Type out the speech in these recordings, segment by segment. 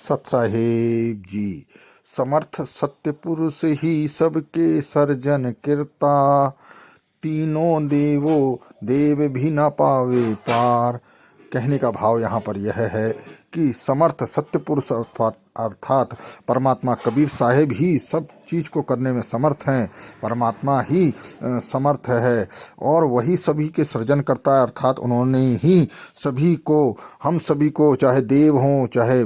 सत्साहेब जी। समर्थ सत्य पुरुष ही सबके सर्जन करता, तीनों देवो देव भी न पावे पार। कहने का भाव यहाँ पर यह है कि समर्थ सत्य पुरुष अर्थात परमात्मा कबीर साहेब ही सब चीज को करने में समर्थ हैं। परमात्मा ही समर्थ है और वही सभी के सृजन करता है, अर्थात उन्होंने ही सभी को, हम सभी को, चाहे देव हों, चाहे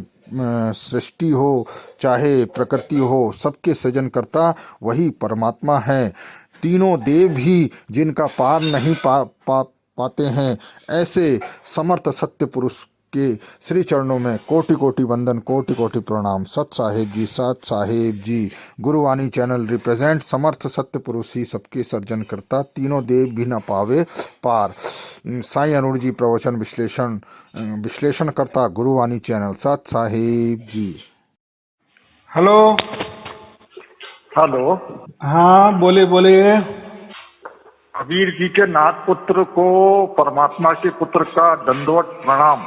सृष्टि हो, चाहे प्रकृति हो, सबके सृजन करता वही परमात्मा है। तीनों देव भी जिनका पार नहीं पाते हैं, ऐसे समर्थ सत्य पुरुष के श्री चरणों में कोटि कोटि वंदन, कोटि कोटि प्रणाम। सत साहेब जी, सत साहेब जी। गुरुवाणी चैनल रिप्रेजेंट समर्थ सत्य पुरुष ही सबके सर्जन करता, तीनों देव भी न पावे पार। साईं अरुण जी प्रवचन विश्लेषण करता, गुरुवाणी चैनल। सत साहेब जी। Hello hello. हाँ बोलिए बोलिए। कबीर जी के नाथ पुत्र को परमात्मा के पुत्र का दंडवत प्रणाम।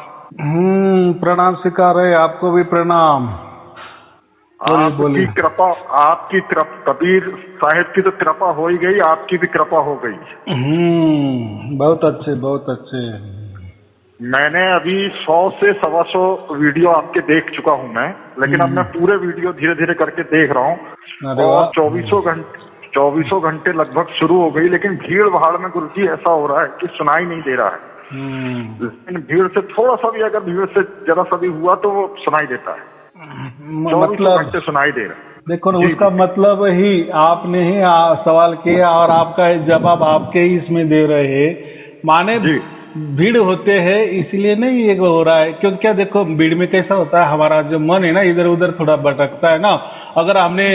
प्रणाम स्वीकार है, आपको भी प्रणाम। आपकी कृपा कबीर साहिब की तो कृपा हो ही गई, आपकी भी कृपा हो गई। बहुत अच्छे बहुत अच्छे। मैंने अभी 100 से 125 वीडियो आपके देख चुका हूं मैं, लेकिन अब मैं पूरे वीडियो धीरे धीरे करके देख रहा हूँ और 24 घंटे लगभग शुरू हो गई, लेकिन भीड़ भाड़ में गुरुजी ऐसा हो रहा है कि सुनाई नहीं दे रहा है। लेकिन भीड़ से थोड़ा सा भी, अगर भीड़ से जरा सा भी हुआ तो वो सुनाई देता है। 24 घंटे सुनाई दे रहा है। देखो ना, उसका मतलब ही आपने ही सवाल किया और आपका जवाब आपके ही इसमें दे रहे हैं। माने भीड़ होते हैं इसलिए नहीं ये हो रहा है, क्योंकि क्या देखो भीड़ में कैसा होता है, हमारा जो मन है ना इधर उधर थोड़ा भटकता है ना। अगर हमने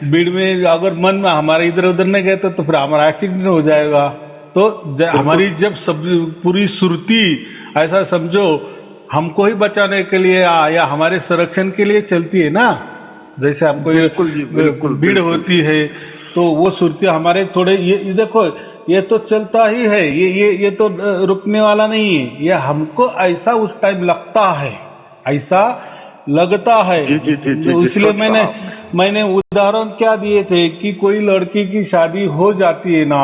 भीड़ में अगर मन में हमारे इधर उधर नहीं गए तो फिर हमारा एक्सीडेंट हो जाएगा। तो हमारी जब सब पूरी सुरती ऐसा समझो हमको ही बचाने के लिए या हमारे संरक्षण के लिए चलती है ना, जैसे हमको बिल्कुल भीड़ होती है तो वो सुरती हमारे थोड़े ये देखो ये तो चलता ही है, ये तो रुकने वाला नहीं है। ये हमको ऐसा उस टाइम लगता है, ऐसा लगता है। तो इसलिए मैंने उदाहरण क्या दिए थे कि कोई लड़की की शादी हो जाती है ना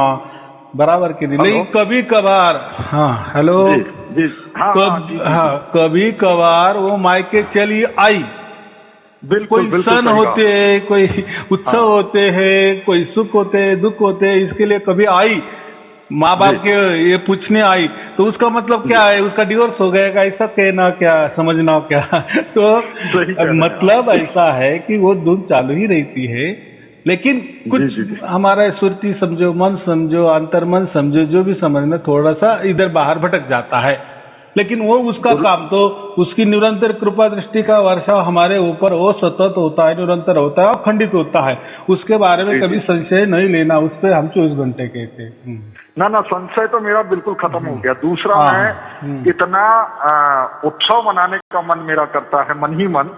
बराबर के दिन, लेकिन कभी कभार, हाँ हेलो, कभी कभार वो मायके चली आई। कोई सन होते हैं, कोई उत्सव होते हैं, कोई सुख होते हैं, दुख होते हैं, इसके लिए कभी आई, माँ बाप के ये पूछने आई, तो उसका मतलब क्या है, उसका डिवोर्स हो गएगा ऐसा कहना क्या, समझना क्या। तो मतलब ऐसा है कि वो धुन चालू ही रहती है, लेकिन कुछ हमारा सुरती समझो, मन समझो, अंतर्मन समझो, जो भी समझना थोड़ा सा इधर बाहर भटक जाता है। लेकिन वो उसका काम तो उसकी निरंतर कृपा दृष्टि का वर्षा हमारे ऊपर वो सतत होता है, निरंतर होता है, अखंडित होता है। उसके बारे में कभी संशय नहीं लेना, उस पर हम 24 घंटे कहते। ना संशय तो मेरा बिल्कुल खत्म हो गया। दूसरा मैं इतना उत्सव मनाने का मन मेरा करता है, मन ही मन,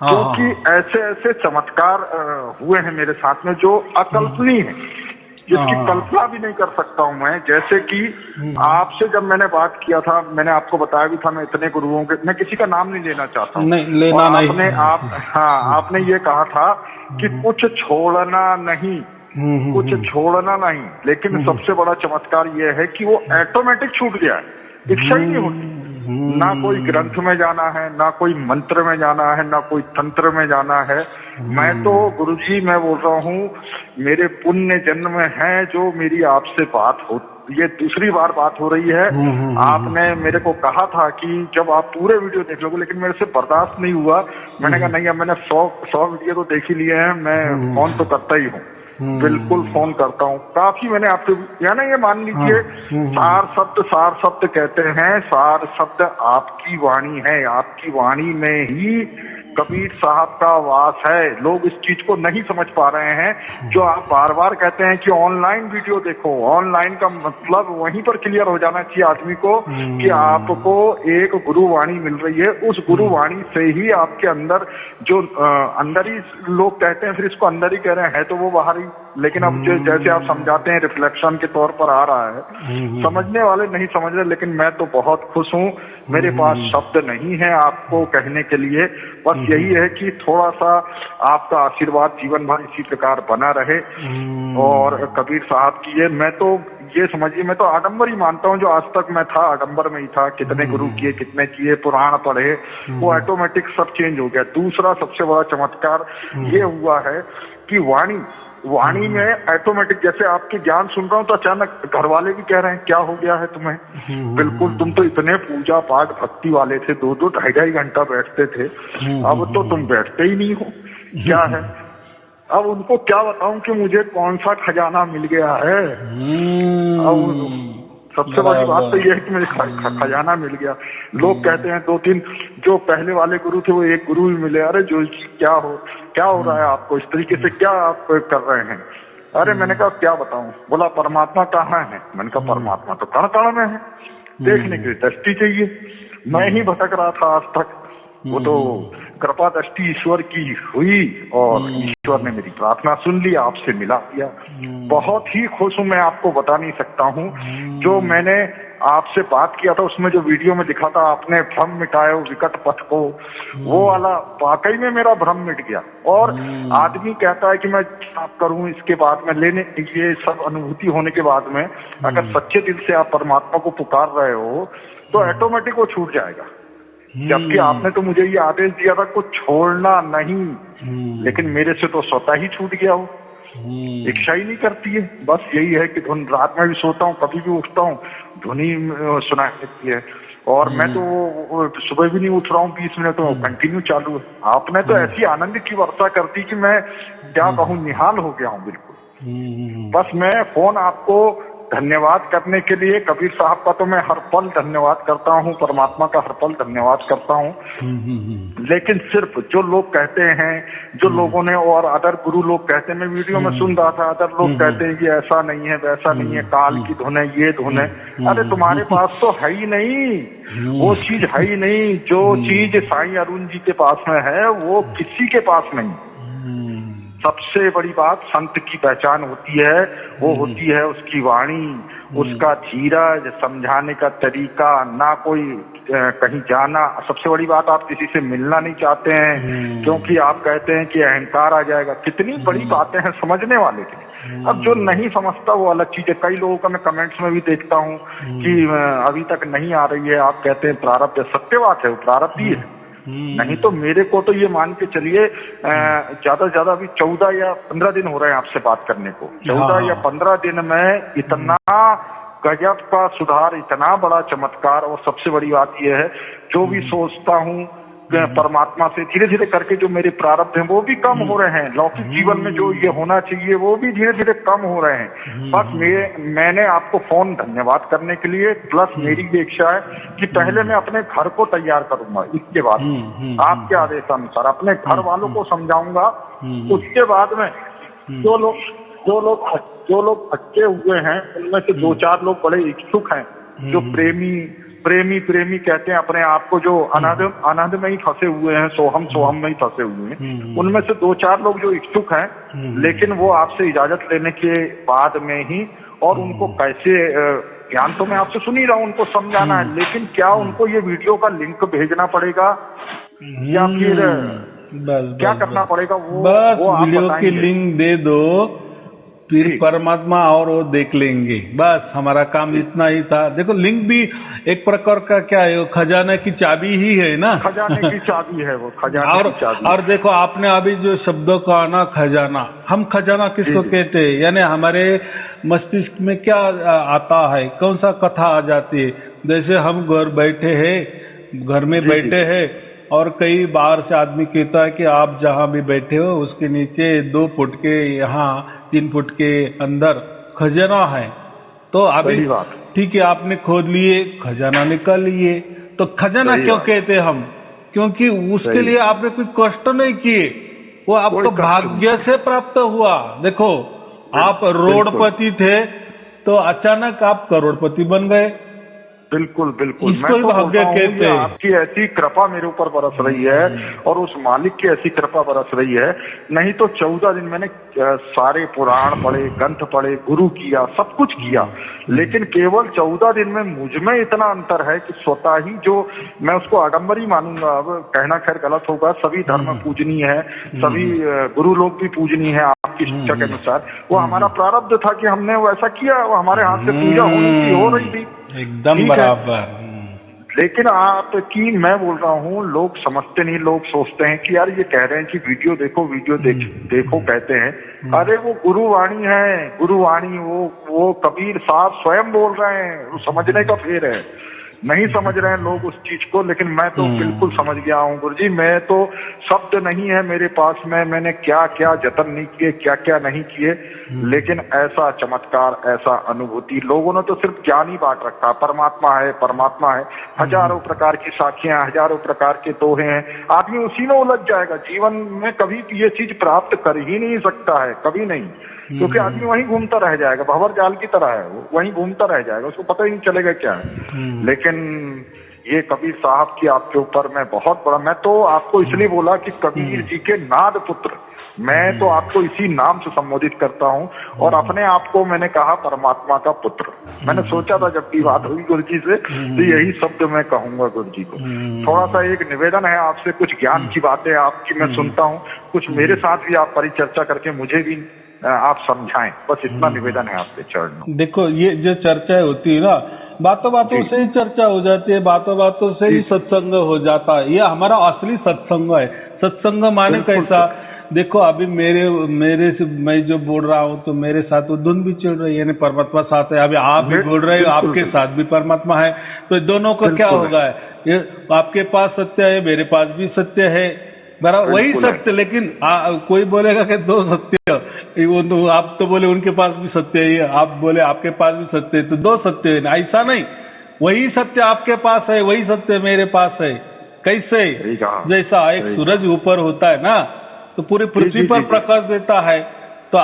क्योंकि ऐसे ऐसे चमत्कार हुए हैं मेरे साथ में जो अकल्पनीय है, जिसकी कल्पना भी नहीं कर सकता हूं मैं। जैसे कि आपसे जब मैंने बात किया था, मैंने आपको बताया भी था, मैं इतने गुरुओं के, मैं किसी का नाम नहीं लेना चाहता हूँ, आपने ये कहा था कि कुछ छोड़ना नहीं, कुछ छोड़ना नहीं। लेकिन सबसे बड़ा चमत्कार ये है कि वो ऑटोमेटिक छूट गया है, इच्छा ही नहीं होती। ना कोई ग्रंथ में जाना है, ना कोई मंत्र में जाना है, ना कोई तंत्र में जाना है। मैं तो गुरुजी, मैं बोल रहा हूँ, मेरे पुण्य जन्म में है जो मेरी आपसे बात हो, ये दूसरी बार बात हो रही है। आपने मेरे को कहा था कि जब आप पूरे वीडियो देख लोगे, लेकिन मेरे से बर्दाश्त नहीं हुआ। मैंने कहा नहीं, अब मैंने 100 वीडियो तो देख ही लिए हैं, मैं फोन तो करता ही हूँ, बिल्कुल फोन करता हूँ। काफी मैंने आपसे, या ना, ये मान लीजिए सार शब्द कहते हैं, सार शब्द आपकी वाणी है, आपकी वाणी में ही कबीर साहब का वास है। लोग इस चीज को नहीं समझ पा रहे हैं, जो आप बार बार कहते हैं कि ऑनलाइन वीडियो देखो। ऑनलाइन का मतलब वहीं पर क्लियर हो जाना चाहिए आदमी को कि आपको एक गुरुवाणी मिल रही है, उस गुरुवाणी से ही आपके अंदर जो अंदर ही लोग कहते हैं, फिर इसको अंदर ही कह रहे हैं, तो वो बाहर ही लेकिन अब जो जैसे आप समझाते हैं रिफ्लेक्शन के तौर पर आ रहा है। समझने वाले नहीं समझ रहे, लेकिन मैं तो बहुत खुश हूँ। मेरे पास शब्द नहीं है आपको कहने के लिए, बस यही है कि थोड़ा सा आपका आशीर्वाद जीवन भर इसी प्रकार बना रहे। और कबीर साहब की मैं तो ये समझिए, मैं तो आडंबर ही मानता हूँ। जो आज तक मैं था आडंबर में ही था, कितने गुरु किए, कितने किए, पुराण पढ़े, वो ऑटोमेटिक सब चेंज हो गया। दूसरा सबसे बड़ा चमत्कार ये हुआ है कि वाणी में ऑटोमेटिक, जैसे आपके ज्ञान सुन रहा हूँ तो अचानक घर वाले भी कह रहे हैं क्या हो गया है तुम्हें। बिल्कुल, तुम तो इतने पूजा पाठ भक्ति वाले थे, 2-2 ढाई घंटा बैठते थे, अब तो तुम बैठते ही नहीं हो, क्या है। अब उनको क्या बताऊं कि मुझे कौन सा खजाना मिल गया है। अब सबसे बड़ी बात तो ये है कि मुझे खजाना मिल गया। लोग कहते हैं 2-3 जो पहले वाले गुरु थे वो एक गुरु ही मिले। अरे जो क्या हो रहा है आपको, इस तरीके से क्या आप कर रहे हैं। अरे मैंने कहा क्या बताऊं। बोला परमात्मा कहाँ है। मैंने कहा परमात्मा तो कण कण में है, देखने की दृष्टि चाहिए। मैं ही भटक रहा था आज तक, वो तो कृपा दृष्टि ईश्वर की हुई और ईश्वर ने मेरी प्रार्थना सुन ली, आपसे मिला दिया। बहुत ही खुश हूं, मैं आपको बता नहीं सकता हूं। जो मैंने आपसे बात किया था उसमें जो वीडियो में दिखा था आपने भ्रम मिटाए विकट पथ को, वो वाला वाकई में मेरा भ्रम मिट गया। और आदमी कहता है कि मैं आप करूं इसके बाद में लेने, ये सब अनुभूति होने के बाद में अगर सच्चे दिल से आप परमात्मा को पुकार रहे हो तो ऑटोमेटिक वो छूट जाएगा। जबकि आपने तो मुझे ये आदेश दिया था कुछ छोड़ना नहीं, लेकिन मेरे से तो स्वतः ही छूट गया हो। इच्छा ही नहीं करती है। बस यही है कि धुन, रात में भी सोता हूँ, कभी भी उठता हूँ, धुनी सुनाई देती है। और मैं तो सुबह भी नहीं उठ रहा हूँ, 20 मिनट तो कंटिन्यू चालू है। आपने तो ऐसी आनंद की वर्षा कर दी कि मैं क्या कहूँ, निहाल हो गया हूँ बिल्कुल। बस मैं फोन आपको धन्यवाद करने के लिए, कबीर साहब का तो मैं हर पल धन्यवाद करता हूँ, परमात्मा का हर पल धन्यवाद करता हूँ। लेकिन सिर्फ जो लोग कहते हैं, जो लोगों ने और अदर गुरु लोग कहते हैं, मैं वीडियो में सुन रहा था, अदर लोग कहते हैं कि ऐसा नहीं है, वैसा नहीं है, काल की धुन है, ये धुन है। अरे तुम्हारे पास तो है ही नहीं, वो चीज है ही नहीं। जो चीज साईं अरुण जी के पास में है वो किसी के पास नहीं। सबसे बड़ी बात संत की पहचान होती है, वो होती है उसकी वाणी, उसका धीरज, समझाने का तरीका, ना कोई कहीं जाना। सबसे बड़ी बात, आप किसी से मिलना नहीं चाहते हैं क्योंकि आप कहते हैं कि अहंकार आ जाएगा। कितनी बड़ी बातें हैं समझने वाले की। अब जो नहीं समझता वो अलग चीज है। कई लोगों का मैं कमेंट्स में भी देखता हूँ कि अभी तक नहीं आ रही है, आप कहते हैं प्रारब्ध। सत्य बात है, वो प्रारब्ध ही है। नहीं तो मेरे को तो ये मान के चलिए ज्यादा से ज्यादा अभी 14 या 15 दिन हो रहे हैं आपसे बात करने को। 14 या 15 दिन में इतना गजब का सुधार, इतना बड़ा चमत्कार। और सबसे बड़ी बात यह है, जो भी सोचता हूँ परमात्मा से धीरे धीरे करके जो मेरे प्रारब्ध हैं वो भी कम हो रहे हैं। लौकिक जीवन में जो ये होना चाहिए वो भी धीरे धीरे कम हो रहे हैं। बस मैंने आपको फोन धन्यवाद करने के लिए, प्लस मेरी भी इच्छा है कि पहले मैं अपने घर को तैयार करूंगा, इसके बाद आपके आदेशानुसार अपने घर वालों को समझाऊंगा। उसके बाद में जो लोग अटके हुए हैं उनमें से 2-4 लोग बड़े इच्छुक हैं, जो प्रेमी कहते हैं अपने आप को, जो अनहद में ही फंसे हुए हैं, सोहम में ही फंसे हुए हैं। उनमें से 2-4 लोग जो इच्छुक हैं, लेकिन वो आपसे इजाजत लेने के बाद में ही, और उनको कैसे, ज्ञान तो मैं आपसे सुन ही रहा हूँ, उनको समझाना है, लेकिन क्या उनको ये वीडियो का लिंक भेजना पड़ेगा या फिर क्या करना पड़ेगा? वो आप वीडियो की लिंक दे दो, फिर परमात्मा और वो देख लेंगे। बस हमारा काम इतना ही था। देखो लिंक भी एक प्रकार का क्या है, खजाना की चाबी ही है ना। खजाने की चाबी है वो, खजाने की चाबी। और देखो आपने अभी जो शब्दों का आना, खजाना, हम खजाना किसको कहते हैं? यानी हमारे मस्तिष्क में क्या आता है, कौन सा कथा आ जाती है। जैसे हम घर में बैठे हैं और कई बार से आदमी कहता है कि आप जहां भी बैठे हो उसके नीचे 2 फुट के, यहाँ 3 फुट के अंदर खजाना है। तो अभी ठीक है, आपने खोद लिए, खजाना निकाल लिए, तो खजाना क्यों कहते हम? क्योंकि उसके लिए आपने कोई कष्ट नहीं किए, वो आपको भाग्य से प्राप्त हुआ। देखो आप रोडपति थे तो अचानक आप करोड़पति बन गए, बिल्कुल बिल्कुल। इसको मैं ही तो भाग्य बोलता हूँ कहते ये हैं। आपकी ऐसी कृपा मेरे ऊपर बरस रही है और उस मालिक की ऐसी कृपा बरस रही है। नहीं तो 14 दिन मैंने सारे पुराण पढ़े, ग्रंथ पढ़े, गुरु किया, सब कुछ किया, लेकिन केवल 14 दिन में मुझ में इतना अंतर है कि स्वतः ही जो मैं उसको आडंबर ही मानूंगा, अब कहना खैर गलत होगा, सभी धर्म पूजनीय है, सभी गुरु लोग भी पूजनीय है आपकी शिक्षा के अनुसार। वो हमारा प्रारब्ध था कि हमने वैसा किया, वो हमारे हाथ से पूजा होनी थी, हो रही थी, एकदम ठीक है। बराबर। लेकिन आपकी मैं बोल रहा हूँ, लोग समझते नहीं, लोग सोचते हैं कि यार ये कह रहे हैं कि वीडियो देखो, वीडियो देखो कहते हैं। अरे वो गुरुवाणी है, गुरुवाणी, वो कबीर साहब स्वयं बोल रहे हैं, वो समझने का फेर है। नहीं समझ रहे हैं लोग उस चीज को, लेकिन मैं तो बिल्कुल समझ गया हूँ गुरुजी। मैं तो शब्द नहीं है मेरे पास में, मैंने क्या क्या जतन नहीं किए, क्या क्या नहीं किए, लेकिन ऐसा चमत्कार, ऐसा अनुभूति, लोगों ने तो सिर्फ ज्ञान ही बांट रखा, परमात्मा है, परमात्मा है, हजारों प्रकार की साखियां, हजारों प्रकार के दोहे हैं, आदमी उसी में उलझ जाएगा। जीवन में कभी ये चीज प्राप्त कर ही नहीं सकता है, कभी नहीं, क्योंकि आदमी वहीं घूमता रह जाएगा, भंवर जाल की तरह है वो, वहीं घूमता रह जाएगा, उसको पता ही नहीं चलेगा क्या है। लेकिन ये कबीर साहब की आपके ऊपर मैं बहुत बड़ा, मैं तो आपको इसलिए बोला कि कबीर जी के नाद पुत्र, मैं तो आपको इसी नाम से संबोधित करता हूँ, और अपने आप को मैंने कहा परमात्मा का पुत्र। मैंने सोचा था जब की बात हुई गुरु जी से, तो यही शब्द मैं कहूंगा गुरु जी को। थोड़ा सा एक निवेदन है आपसे, कुछ ज्ञान की बातें आपकी मैं सुनता हूँ, कुछ मेरे साथ भी आप परिचर्चा करके मुझे भी आप समझाएं, बस इतना निवेदन है आपके चरणों। देखो ये जो चर्चा होती है ना, बातों बातों से ही चर्चा हो जाती है, बातों बातों से ही सत्संग हो जाता है। ये हमारा असली सत्संग है। सत्संग माने कैसा, देखो अभी मेरे से मैं जो बोल रहा हूँ तो मेरे साथ वो धुन भी चल रही है, यानी परमात्मा साथ है। अभी आप भी बोल रहे हो, आपके साथ भी परमात्मा है, तो दोनों का क्या होगा, ये आपके पास सत्य है, मेरे पास भी सत्य है, बराबर वही सत्य। लेकिन कोई बोलेगा कि दो सत्य, वो आप तो बोले उनके पास भी सत्य है, आप बोले आपके पास भी सत्य है, तो दो सत्य है ना, ऐसा नहीं। वही सत्य आपके पास है, वही सत्य मेरे पास है। कैसे, जैसा एक सूरज ऊपर होता है ना, तो पूरी पृथ्वी पर प्रकाश देता है, तो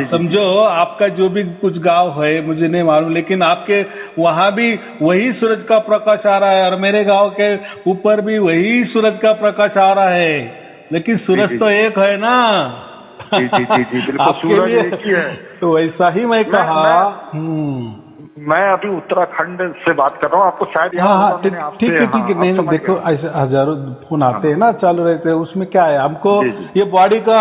समझो आपका जो भी कुछ गांव है मुझे नहीं मालूम, लेकिन आपके वहां भी वही सूरज का प्रकाश आ रहा है, और मेरे गांव के ऊपर भी वही सूरज का प्रकाश आ रहा है, लेकिन सूरज तो एक है ना। जी, बिल्कुल, आपके लिए है। तो वैसा ही मैं कहा। मैं अभी उत्तराखंड से बात कर रहा हूँ, आपको शायद ठीक है। नहीं देखो, ऐसे हजारों फोन आते हैं ना, चालू रहते हैं, उसमें क्या है, हमको ये बॉडी का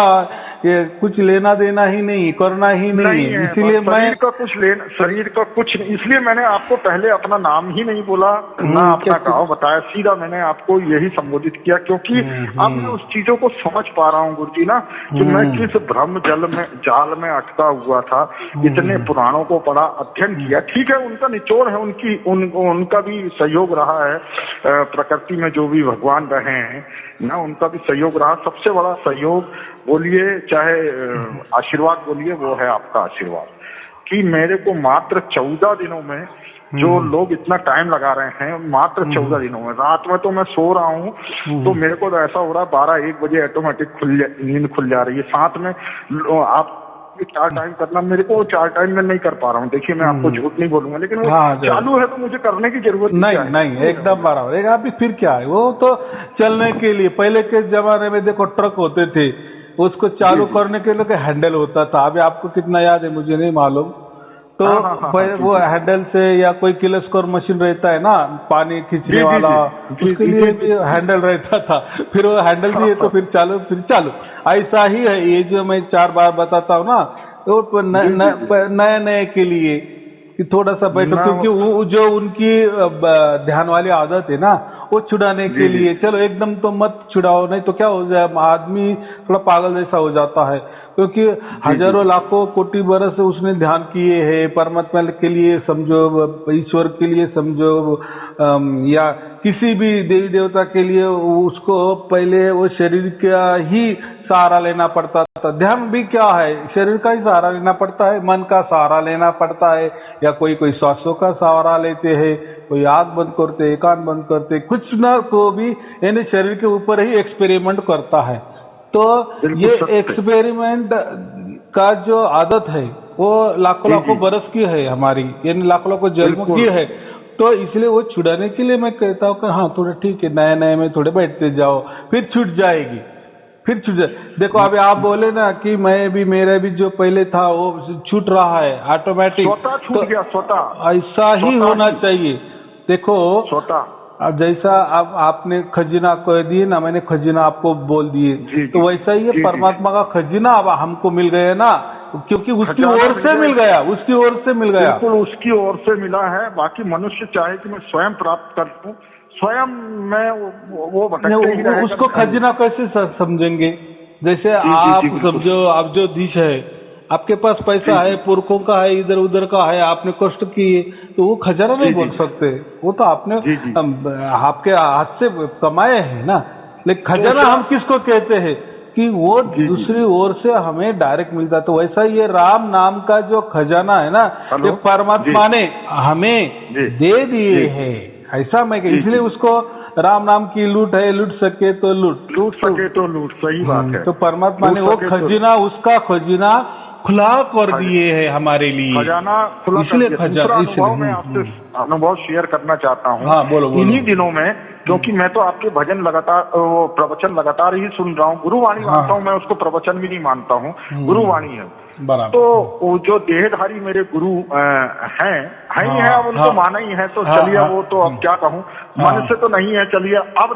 ये कुछ लेना देना ही नहीं, करना ही नहीं, इसीलिए शरीर का कुछ लेना, शरीर का कुछ नहीं, इसलिए मैंने आपको पहले अपना नाम ही नहीं बोला, ना अपना गाँव बताया, सीधा मैंने आपको यही संबोधित किया, क्योंकि अब मैं उस चीजों को समझ पा रहा हूँ गुरुजी ना, कि मैं किस भ्रम जाल में अटका हुआ था। इतने पुराणों को पढ़ा, अध्ययन किया, ठीक है, उनका निचोड़ है, उनका भी सहयोग रहा है, प्रकृति में जो भी भगवान रहे हैं ना, उनका भी सहयोग रहा। सबसे बड़ा सहयोग बोलिए, चाहे आशीर्वाद बोलिए, वो है आपका आशीर्वाद, कि मेरे को मात्र 14 दिनों में, जो लोग इतना टाइम लगा रहे हैं, मात्र 14 दिनों में, रात में तो मैं सो रहा हूँ, तो मेरे को तो ऐसा हो रहा है 12-1 बजे ऑटोमेटिक नींद खुल जा रही है। साथ में आप 4 टाइम करना, मेरे को 4 टाइम में नहीं कर पा रहा हूँ, देखिए मैं आपको झूठ नहीं बोलूंगा, लेकिन वो चालू है तो मुझे करने की जरूरत नहीं, एकदम बराबर। अभी फिर क्या है, वो तो चलने के लिए, पहले के जमाने में देखो ट्रक होते थे, उसको चालू करने के लिए हैंडल होता था, अभी आपको कितना याद है मुझे नहीं मालूम, तो वो हैंडल से, या कोई किलोस्कोर मशीन रहता है ना पानी खींचने वाला, उसके लिए भी हैंडल रहता था, फिर वो हैंडल दिए तो फिर चालू। ऐसा ही है ये जो मैं 4 बार बताता हूँ ना, तो नए के लिए कि थोड़ा सा बैठो, क्योंकि वो जो उनकी ध्यान वाली आदत है ना, वो छुड़ाने के लिए, चलो एकदम तो मत छुड़ाओ, नहीं तो क्या हो जाए, आदमी थोड़ा पागल जैसा हो जाता है, क्योंकि हजारों लाखों कोटि बरस उसने ध्यान किए हैं, परमात्मा के लिए समझो, ईश्वर के लिए समझो, या किसी भी देवी देवता के लिए, उसको पहले वो शरीर का ही सहारा लेना पड़ता था। ध्यान भी क्या है, शरीर का ही सहारा लेना पड़ता है, मन का सहारा लेना पड़ता है, या कोई श्वासों का सहारा लेते हैं, कोई आंख बंद करते, कान बंद करते, कुछ ना को भी यानी शरीर के ऊपर ही एक्सपेरिमेंट करता है। तो ये एक्सपेरिमेंट का जो आदत है वो लाखों बरस की है हमारी, यानी लाखों जन्मों की है, तो इसलिए वो छुड़ाने के लिए मैं कहता हूँ कि हाँ थोड़ा ठीक है, नए नए में थोड़े बैठते जाओ, फिर छूट जाएगी, फिर छूट जाए। देखो अभी आप बोले ना कि मैं भी, मेरा भी जो पहले था वो छूट रहा है ऑटोमेटिक, स्वतः छूट गया, स्वतः। ऐसा ही होना चाहिए। देखो स्वतः। अब जैसा अब आपने खजीना कह दिए ना, मैंने खजीना आपको बोल दिए, जी, तो वैसा ही ये जी, परमात्मा का खजीना अब हमको मिल गया ना, क्योंकि उसकी खजाना ओर से मिल गया, उसकी ओर से मिल गया। बिल्कुल उसकी ओर से मिला है। बाकी मनुष्य चाहे कि मैं स्वयं प्राप्त कर लूं, स्वयं मैं वो भटकते ही रहेगा। उसको खजीना कैसे समझेंगे? जैसे जी, आप बिल्कुल। समझो, आप जो दिश है, आपके पास पैसा है, पुरखों का है, इधर उधर का है, आपने कष्ट किए, तो वो खजाना नहीं बोल सकते, वो तो आपने आपके हाथ से कमाए हैं ना। लेकिन खजाना हम किसको कहते हैं कि वो दूसरी ओर से हमें डायरेक्ट मिलता है। तो वैसा ये राम नाम का जो खजाना है ना, ये परमात्मा ने हमें दे दिए हैं, ऐसा मैं इसलिए उसको राम नाम की लूट है, लूट सके तो लूट, सही बात है। तो परमात्मा ने वो खजीना, उसका खजीना खुला कर दिए है हमारे लिए, खजाना खुला कर दिया। दूसरा अनुभव मैं आपसे अनुभव शेयर करना चाहता हूँ। हाँ, बोलो। इन्हीं दिनों में, क्योंकि मैं तो आपके भजन लगातार, प्रवचन लगातार ही सुन रहा हूँ। गुरुवाणी मानता हूँ मैं उसको, प्रवचन भी नहीं मानता हूँ, गुरुवाणी है। तो वो जो देहधारी मेरे गुरु हैं ही है, अब उनको माना ही है, तो चलिए वो तो अब क्या कहूँ, मन से तो नहीं है, चलिए अब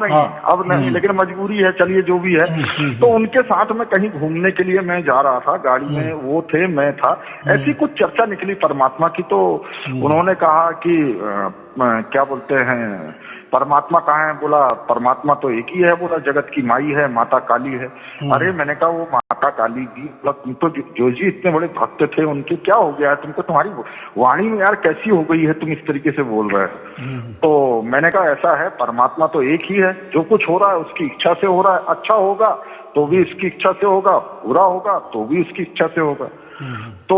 नहीं, लेकिन मजबूरी है, चलिए जो भी है। तो उनके साथ में कहीं घूमने के लिए मैं जा रहा था, गाड़ी में वो थे, मैं था, ऐसी कुछ चर्चा निकली परमात्मा की। तो उन्होंने कहा कि क्या बोलते हैं, परमात्मा कहाँ है? बोला परमात्मा तो एक ही है, बोला जगत की माई है, माता काली है। अरे मैंने कहा वो माता काली की, बोला तुम तो जो जी इतने बड़े भक्त थे, उनके क्या हो गया है तुमको? तुम्हारी वाणी में यार कैसी हो गई है, तुम इस तरीके से बोल रहे हो? तो मैंने कहा ऐसा है, परमात्मा तो एक ही है, जो कुछ हो रहा है उसकी इच्छा से हो रहा है। अच्छा होगा तो भी उसकी इच्छा से होगा, बुरा होगा तो भी उसकी इच्छा से होगा। तो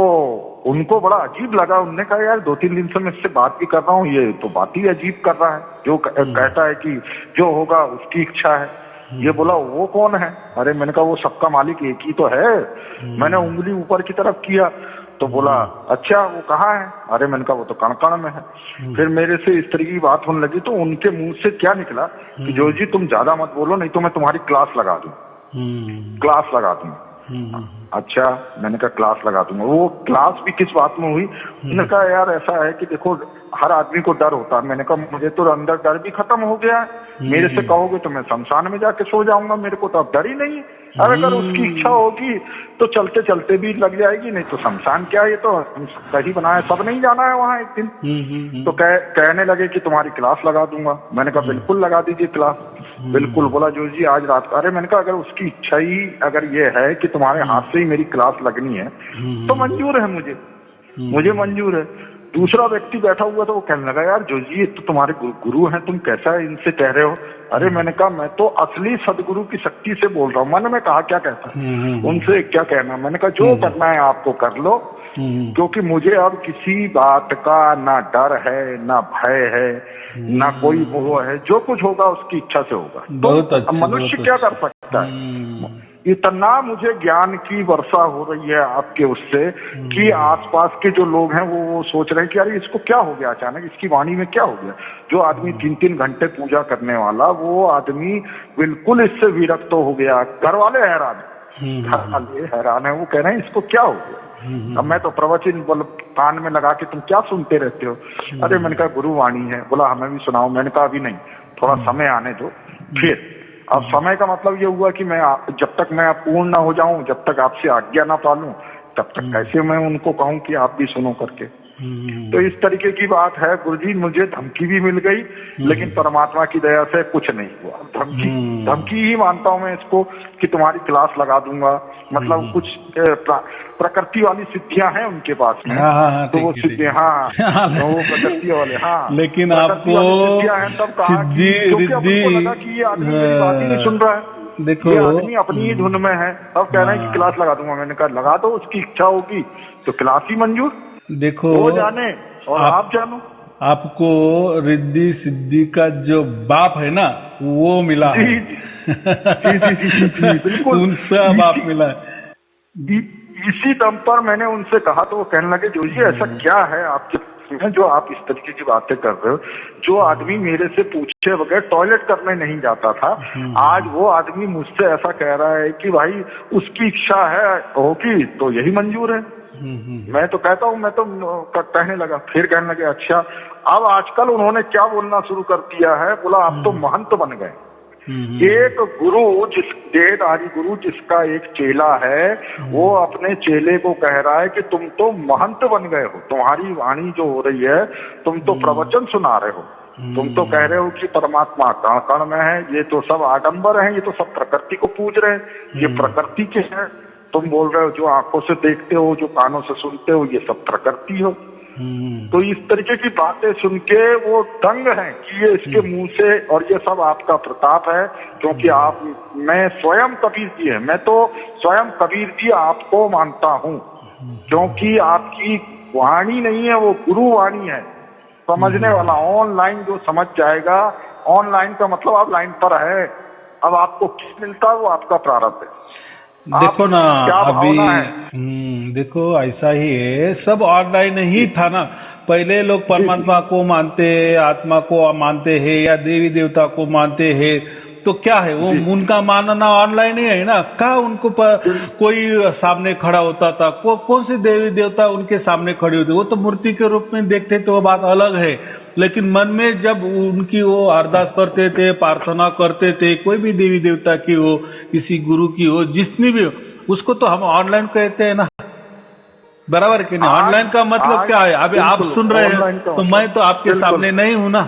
उनको बड़ा अजीब लगा। उन्होंने कहा यार 2-3 दिन से मैं इससे बात भी कर रहा हूँ, ये तो बात ही अजीब कर रहा है, जो कहता है कि जो होगा उसकी इच्छा है। ये बोला वो कौन है? अरे मैंने कहा वो सबका मालिक एक ही तो है। मैंने उंगली ऊपर की तरफ किया तो बोला अच्छा वो कहाँ है? अरे मैंने कहा वो तो कण-कण में है। फिर मेरे से इस तरह की बात होने लगी, तो उनके मुंह से क्या निकला कि जो जी तुम ज्यादा मत बोलो, नहीं तो मैं तुम्हारी क्लास लगा दूं, क्लास लगा दूं। अच्छा, मैंने कहा क्लास लगा दूंगा। वो क्लास भी किस बात में हुई? उन्होंने कहा यार ऐसा है कि देखो हर आदमी को डर होता है। मैंने कहा मुझे तो अंदर डर भी खत्म हो गया है, मेरे से कहोगे तो मैं शमशान में जाके सो जाऊंगा, मेरे को तो अब डर ही नहीं है। अगर उसकी इच्छा होगी तो चलते चलते भी लग जाएगी, नहीं तो शमशान क्या, ये तो सही बनाया, सब नहीं जाना है वहां एक दिन। तो कहने लगे कि तुम्हारी क्लास लगा दूंगा। मैंने कहा बिल्कुल लगा दीजिए क्लास, बिल्कुल। बोला जो जी आज रात का। अरे मैंने कहा अगर उसकी इच्छा ही अगर ये है कि तुम्हारे हाथ से ही मेरी क्लास लगनी है तो मंजूर है, मुझे मंजूर है। दूसरा व्यक्ति बैठा हुआ था, वो कहने लगा यार जो जी ये तो तुम्हारे गुरु हैं, तुम कैसा इनसे कह रहे हो? अरे मैंने कहा मैं तो असली सदगुरु की शक्ति से बोल रहा हूँ। मैंने मैं कहा क्या कहता है उनसे, क्या कहना? मैंने कहा जो करना है आपको कर लो, क्योंकि मुझे अब किसी बात का ना डर है, ना भय है, ना कोई वो है, जो कुछ होगा उसकी इच्छा से होगा। तो मनुष्य क्या कर सकता है? इतना मुझे ज्ञान की वर्षा हो रही है आपके उससे कि आसपास के जो लोग हैं वो सोच रहे हैं कि अरे इसको क्या हो गया अचानक, इसकी वाणी में क्या हो गया? जो आदमी 3-3 घंटे पूजा करने वाला, वो आदमी बिल्कुल इससे विरक्त हो गया। घर वाले हैरान है, वो कह रहे हैं इसको क्या हो गया? अब मैं तो प्रवचन कान में लगा के तुम क्या सुनते रहते हो? अरे मैंने कहा गुरुवाणी है। बोला हमें भी सुनाओ। मैंने कहा अभी नहीं, थोड़ा समय आने दो। फिर अब समय का मतलब ये हुआ कि मैं जब तक मैं पूर्ण ना हो जाऊं, जब तक आपसे आज्ञा ना पालूं, तब तक कैसे मैं उनको कहूं कि आप भी सुनो करके। तो इस तरीके की बात है गुरुजी। मुझे धमकी भी मिल गई, लेकिन परमात्मा की दया से कुछ नहीं हुआ। धमकी ही मानता हूं मैं इसको कि तुम्हारी क्लास लगा दूंगा। मतलब कुछ प्रकृति वाली सिद्धियां हैं उनके पास में, तो वो सिद्धियां, वो प्रकृति वाले, लेकिन आपको सिद्धियां हैं। तब कहा कि लगा कि ये आदमी मेरी बात ही नहीं सुन रहा है, देखो ये आदमी अपनी ही धुन में है। अब कह रहे हैं कि क्लास लगा दूंगा। मैंने कहा लगा दो, उसकी इच्छा होगी तो क्लास ही मंजूर, देखो वो जाने और आप जानो। आपको रिद्धि सिद्धि का जो बाप है ना वो मिला है। बिल्कुल उनसे बाप मिला है। इसी दम पर मैंने उनसे कहा तो वो कहने लगे जो जी ऐसा क्या है आपके में जो आप इस तरीके की बातें कर रहे हो, जो आदमी मेरे से पूछे बगैर टॉयलेट करने नहीं जाता था, आज वो आदमी मुझसे ऐसा कह रहा है कि भाई उसकी इच्छा है होगी तो यही मंजूर है। मैं तो कहता हूँ, मैं तो कहने लगा, फिर कहने लगे अच्छा। अब आजकल उन्होंने क्या बोलना शुरू कर दिया है, बोला आप तो महंत बन गए। एक गुरु, जिस देहधारी गुरु जिसका एक चेला है, वो अपने चेले को कह रहा है कि तुम तो महंत बन गए हो, तुम्हारी वाणी जो हो रही है, तुम तो प्रवचन सुना रहे हो, तुम तो कह रहे हो कि परमात्मा कण कण में है, ये तो सब आडंबर है, ये तो सब प्रकृति को पूज रहे हैं, ये प्रकृति के हैं। तुम बोल रहे हो जो आंखों से देखते हो, जो कानों से सुनते हो, ये सब प्रकृति हो। तो इस तरीके की बातें सुन के वो दंग हैं कि ये इसके मुंह से, और ये सब आपका प्रताप है, क्योंकि आप, मैं स्वयं कबीर जी है, मैं तो स्वयं कबीर जी आपको मानता हूँ, क्योंकि आपकी वाणी नहीं है, वो गुरु वाणी है। समझने वाला ऑनलाइन जो समझ जाएगा, ऑनलाइन का मतलब आप लाइन पर है, अब आपको क्या मिलता है वो आपका प्रारब्ध है। देखो ना अभी देखो ऐसा ही है, सब ऑनलाइन ही था ना। पहले लोग परमात्मा को मानते, आत्मा को मानते हैं या देवी देवता को मानते हैं, तो क्या है वो उनका मानना ऑनलाइन ही है ना। क्या उनको कोई सामने खड़ा होता था, कौन से देवी देवता उनके सामने खड़े होते, वो तो मूर्ति के रूप में देखते थे, वो बात अलग है। लेकिन मन में जब उनकी वो अरदास करते थे, प्रार्थना करते थे, कोई भी देवी देवता की हो, किसी गुरु की हो, जितनी भी हो, उसको तो हम ऑनलाइन कहते हैं ना, बराबर कि नहीं। ऑनलाइन का मतलब क्या है, अभी आप सुन रहे हैं तो मैं तो आपके सामने नहीं हूं ना।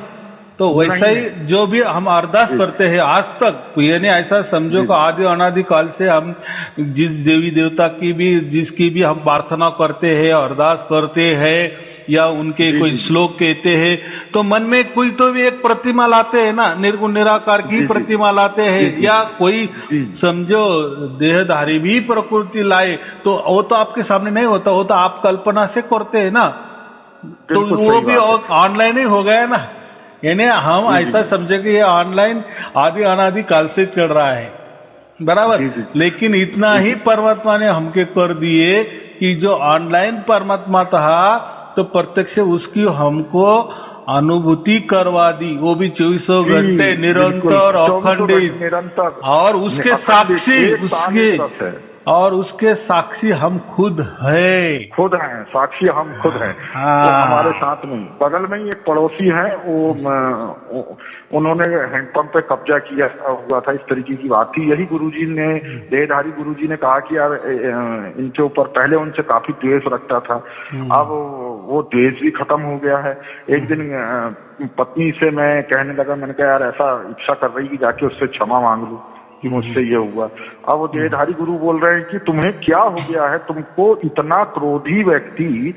तो वैसा ही जो भी हम अरदास करते हैं आज तक, यानी ऐसा समझो कि आदि अनादि काल से हम जिस देवी देवता की भी, जिसकी भी हम प्रार्थना करते हैं, अरदास करते हैं, या उनके कोई श्लोक कहते हैं, तो मन में कोई तो भी एक प्रतिमा लाते हैं ना, निर्गुण निराकार की प्रतिमा लाते हैं, या कोई समझो देहधारी भी प्रकृति लाए, तो वो तो आपके सामने नहीं होता, वो तो आप कल्पना से करते हैं ना। तो वो भी ऑनलाइन ही हो गया ना। यानी हम ऐसा समझे कि ये ऑनलाइन आदि अनादि काल से चल रहा है, बराबर। लेकिन इतना ही परमात्मा ने हमके कर दिए कि जो ऑनलाइन परमात्मा था, तो प्रत्यक्ष उसकी हमको अनुभूति करवा दी, वो भी 24 घंटे निरंतर अखंडित, निरंतर, और उसके साक्षी, और उसके साक्षी हम खुद हैं, साक्षी हम खुद हैं। तो हमारे साथ में बगल में ही एक पड़ोसी है, वो उन्होंने हैंडपंप पे कब्जा किया हुआ था, इस तरीके की बात थी। यही गुरुजी ने, देहधारी गुरुजी ने कहा कि यार इनके ऊपर, पहले उनसे काफी द्वेष रखता था, अब वो द्वेष भी खत्म हो गया है। एक दिन पत्नी से मैं कहने लगा, मैंने कहा यार ऐसा इच्छा कर रही कि जाके उससे क्षमा मांग लूं कि मुझसे ये हुआ। अब वो देहधारी गुरु बोल रहे हैं कि तुम्हें क्या हो गया है, तुमको इतना क्रोधी व्यक्ति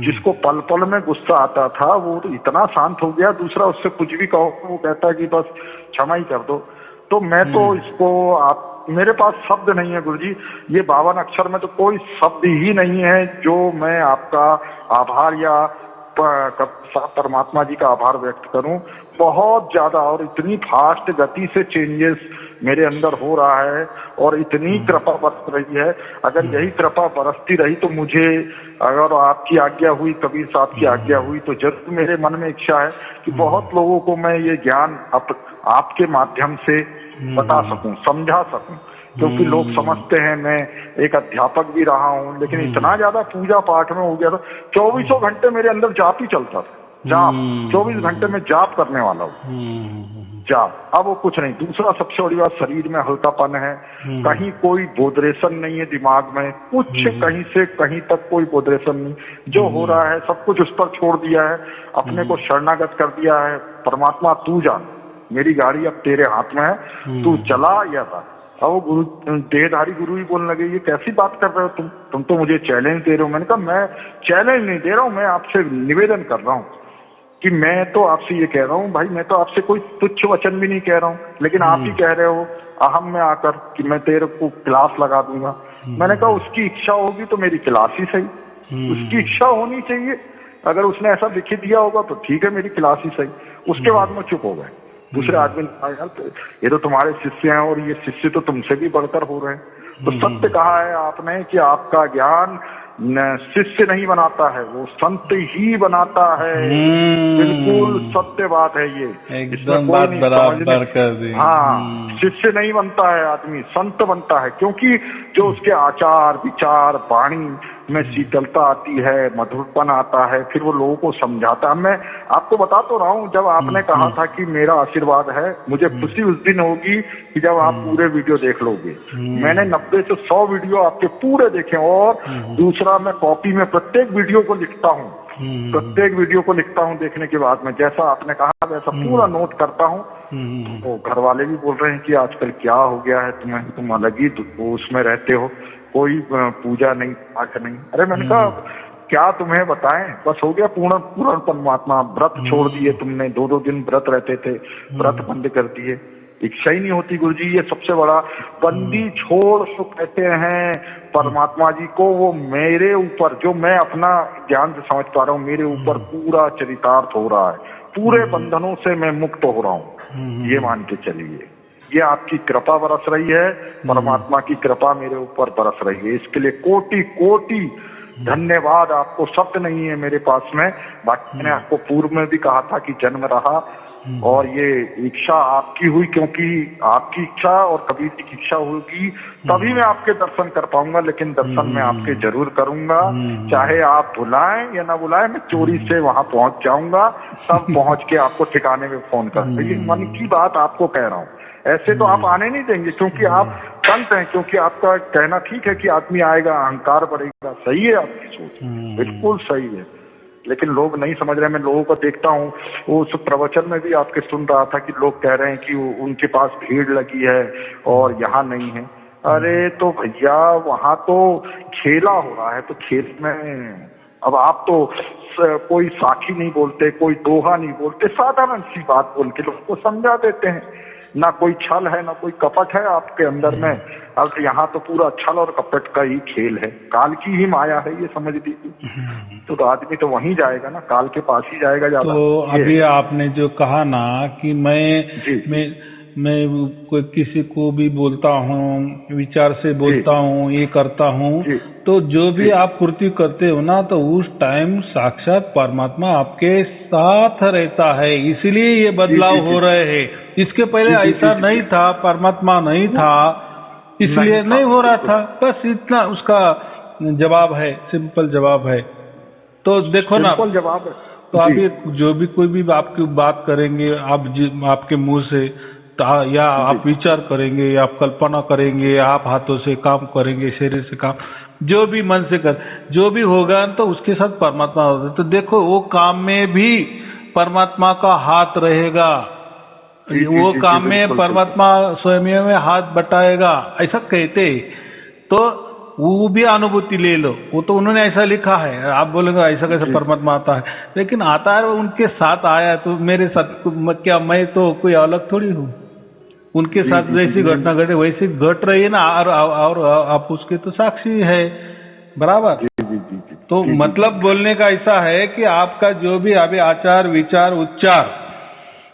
जिसको पल पल में गुस्सा आता था, वो तो इतना शांत हो गया, दूसरा उससे कुछ भी कहो वो कहता है कि बस क्षमा ही कर दो। तो मैं तो इसको, आप, मेरे पास शब्द नहीं है गुरुजी, ये 52 अक्षर में तो कोई शब्द ही नहीं है जो मैं आपका आभार या परमात्मा जी का आभार व्यक्त करूं। बहुत ज्यादा, और इतनी फास्ट गति से चेंजेस मेरे अंदर हो रहा है, और इतनी कृपा बरस रही है। अगर यही कृपा बरसती रही तो मुझे, अगर आपकी आज्ञा हुई, कबीर साहब की आज्ञा हुई, तो जरूर मेरे मन में इच्छा है कि बहुत लोगों को मैं ये ज्ञान आपके माध्यम से बता सकूं, समझा सकूं, क्योंकि लोग समझते हैं, मैं एक अध्यापक भी रहा हूं, लेकिन इतना ज्यादा पूजा पाठ में हो गया था, 24 घंटे मेरे अंदर जाप ही चलता था, जाप 24 घंटे में जाप करने वाला हूँ, जाप। अब वो कुछ नहीं। दूसरा सबसे बड़ी बात, शरीर में हल्कापन है, कहीं कोई बोधरेशन नहीं है दिमाग में, कुछ कहीं से कहीं तक कोई बोधरेशन नहीं, जो हो रहा है सब कुछ उस पर छोड़ दिया है, अपने को शरणागत कर दिया है। परमात्मा तू जान, मेरी गाड़ी अब तेरे हाथ में है, तू चला या था। अब वो गुरु, देहधारी गुरु ही बोलने लगे, ये कैसी बात कर रहे हो तुम तो मुझे चैलेंज दे रहे हो। मैंने कहा मैं चैलेंज नहीं दे रहा हूँ, मैं आपसे निवेदन कर रहा हूँ कि मैं तो आपसे ये कह रहा हूँ भाई, मैं तो आपसे कोई तुच्छ वचन भी नहीं कह रहा हूँ, लेकिन आप ही कह रहे हो अहम में आकर कि मैं तेरे को क्लास लगा दूंगा। मैंने कहा उसकी इच्छा होगी तो मेरी क्लास ही सही, उसकी इच्छा होनी चाहिए। अगर उसने ऐसा लिख दिया होगा तो ठीक है, मेरी क्लास ही सही। उसके बाद में चुप हो गए। दूसरे आदमी ने कहा यार ये तो तुम्हारे शिष्य हैं, और ये शिष्य तो तुमसे भी बढ़कर हो रहे हैं। तो सत्य कहा है आपने कि आपका ज्ञान शिष्य नहीं बनाता है, वो संत ही बनाता है। बिल्कुल सत्य बात है ये, एकदम बात बराबर कर दी। हाँ, शिष्य नहीं बनता है आदमी, संत बनता है, क्योंकि जो उसके आचार विचार वाणी में शीतलता आती है, मधुरपन आता है, फिर वो लोगों को समझाता है। मैं आपको बता तो रहा हूँ, जब आपने कहा था कि मेरा आशीर्वाद है, मुझे खुशी उस दिन होगी कि जब आप पूरे वीडियो देख लोगे। मैंने 90 से 100 वीडियो आपके पूरे देखे, और दूसरा मैं कॉपी में प्रत्येक वीडियो को लिखता हूँ, प्रत्येक वीडियो को लिखता हूँ देखने के बाद में, जैसा आपने कहा वैसा पूरा नोट करता हूँ। तो घर वाले भी बोल रहे हैं कि आजकल क्या हो गया है तुम्हें, तुम अलग ही उसमें रहते हो, कोई पूजा नहीं पाठ नहीं। अरे मैंने कहा क्या तुम्हें बताएं, बस हो गया पूर्ण पूर्ण परमात्मा। व्रत छोड़ दिए तुमने, 2-2 दिन व्रत रहते थे, व्रत बंद कर दिए, इच्छा ही नहीं होती गुरुजी। ये सबसे बड़ा बंदी छोड़ तो कहते हैं परमात्मा जी को, वो मेरे ऊपर, जो मैं अपना ज्ञान से समझ पा रहा हूँ, मेरे ऊपर पूरा चरितार्थ हो रहा है, पूरे बंधनों से मैं मुक्त हो रहा हूँ, ये मान के चलिए। ये आपकी कृपा बरस रही है, परमात्मा की कृपा मेरे ऊपर बरस रही है, इसके लिए कोटि कोटि धन्यवाद आपको। शब्द नहीं है मेरे पास में। बाकी मैंने आपको पूर्व में भी कहा था कि जन्म रहा और ये इच्छा आपकी हुई, क्योंकि आपकी इच्छा और कबीर की इच्छा होगी तभी मैं आपके दर्शन कर पाऊंगा, लेकिन दर्शन मैं आपके जरूर करूंगा, चाहे आप बुलाएं या ना बुलाएं, मैं चोरी से वहां पहुंच जाऊंगा, तब पहुंच के आपको ठिकाने में फोन कर। ये मन की बात आपको कह रहा हूँ, ऐसे तो आप आने नहीं देंगे, क्योंकि आप संत हैं, क्योंकि आपका कहना ठीक है कि आदमी आएगा अहंकार बढ़ेगा, सही है आपकी सोच, बिल्कुल सही है, लेकिन लोग नहीं समझ रहे। मैं लोगों को देखता हूँ, उस प्रवचन में भी आपके सुन रहा था कि लोग कह रहे हैं कि उनके पास भीड़ लगी है और यहाँ नहीं है। अरे तो भैया वहां तो खेला हो रहा है, तो खेल में अब आप तो कोई साखी नहीं बोलते, कोई दोहा नहीं बोलते, साधारण सी बात बोल के लोग को समझा देते हैं। ना कोई छल है ना कोई कपट है आपके अंदर में। अब यहाँ तो पूरा छल और कपट का ही खेल है, काल की ही माया है, ये समझ लीजिए। तो आदमी तो वहीं जाएगा ना, काल के पास ही जाएगा ज्यादा। तो अभी आपने जो कहा ना कि मैं कोई किसी को भी बोलता हूँ, विचार से बोलता हूँ, ये करता हूँ, तो जो भी आप पूर्ति करते हो ना, तो उस टाइम साक्षात परमात्मा आपके साथ रहता है, इसीलिए ये बदलाव हो रहे हैं। इसके पहले ऐसा नहीं था, परमात्मा नहीं था, इसलिए नहीं हो रहा था। बस इतना उसका जवाब है, सिंपल जवाब है। तो देखो ना, जवाब है। तो अभी जो भी कोई भी आपकी बात करेंगे, आपके मुंह से, या आप विचार करेंगे, या आप कल्पना करेंगे, आप हाथों से काम करेंगे, शरीर से काम, जो भी मन से कर, जो भी होगा तो उसके साथ परमात्मा होगा। तो देखो वो काम में भी परमात्मा का हाथ रहेगा, वो काम में परमात्मा स्वयं में हाथ बटाएगा, ऐसा कहते। तो वो भी अनुभूति ले लो, वो तो उन्होंने ऐसा लिखा है, आप बोलेंगे ऐसा कैसे परमात्मा आता है, लेकिन आता है, उनके साथ आया। तो मेरे साथ क्या, मैं तो कोई अलग थोड़ी हूँ, उनके साथ जैसी घटना घटे वैसी घट रही है ना, और आप उसके तो साक्षी है, बराबर। तो मतलब बोलने का ऐसा है कि आपका जो भी अभी आचार विचार उच्चार,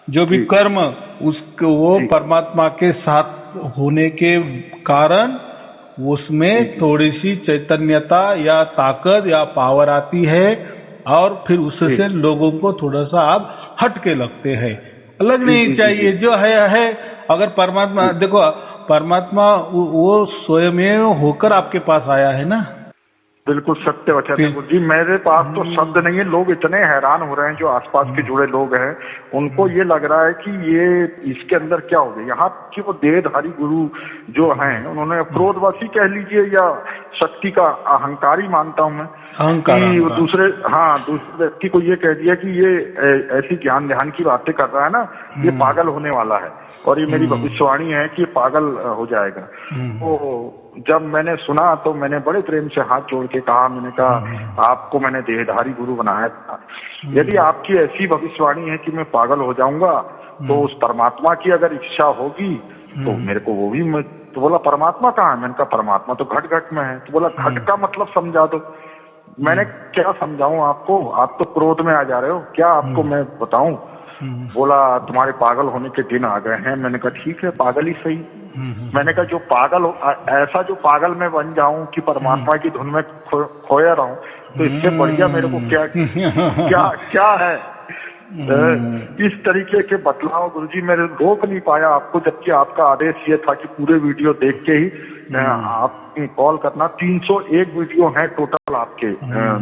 जो भी कर्म, उसको वो परमात्मा के साथ होने के कारण उसमें थोड़ी सी चैतन्यता या ताकत या पावर आती है, और फिर उससे लोगों को थोड़ा सा आप हटके लगते हैं। अलग नहीं चाहिए, जो है। अगर परमात्मा, देखो परमात्मा वो स्वयं होकर आपके पास आया है ना। बिल्कुल सत्य वचन है गुरु जी। मेरे पास तो शब्द नहीं है, लोग इतने हैरान हो रहे हैं, जो आसपास के जुड़े लोग हैं, उनको ये लग रहा है कि ये इसके अंदर क्या हो गया। यहाँ की वो देहधारी गुरु जो हैं, उन्होंने क्रोधवशी कह लीजिए या शक्ति का अहंकारी मानता हूँ मैं, कि दूसरे व्यक्ति को ये कह दिया कि ये ऐसी ज्ञान ध्यान की बातें कर रहा है ना, ये पागल होने वाला है, और ये मेरी भविष्यवाणी है कि ये पागल हो जाएगा। तो जब मैंने सुना तो मैंने बड़े प्रेम से हाथ जोड़ के कहा, मैंने कहा आपको मैंने देहधारी गुरु बनाया था, यदि आपकी ऐसी भविष्यवाणी है कि मैं पागल हो जाऊंगा, तो उस परमात्मा की अगर इच्छा होगी तो मेरे को वो भी। तो बोला परमात्मा कहाँ है? मैंने कहा परमात्मा तो घट घट में है। तो बोला घट का मतलब समझा दो। मैंने क्या समझाऊं आपको, आप तो क्रोध में आ जा रहे हो, क्या आपको मैं बताऊं। बोला तुम्हारे पागल होने के दिन आ गए हैं। मैंने कहा ठीक है, पागल ही सही। मैंने कहा जो पागल ऐसा जो पागल मैं बन जाऊं कि परमात्मा की धुन में खोया रहूं, तो इससे बढ़िया मेरे को क्या क्या क्या है। इस तरीके के बदलाव गुरुजी मेरे रोक नहीं पाया आपको, जबकि आपका आदेश ये था कि पूरे वीडियो देख के ही आप कॉल करना। 301 वीडियो हैं टोटल आपके,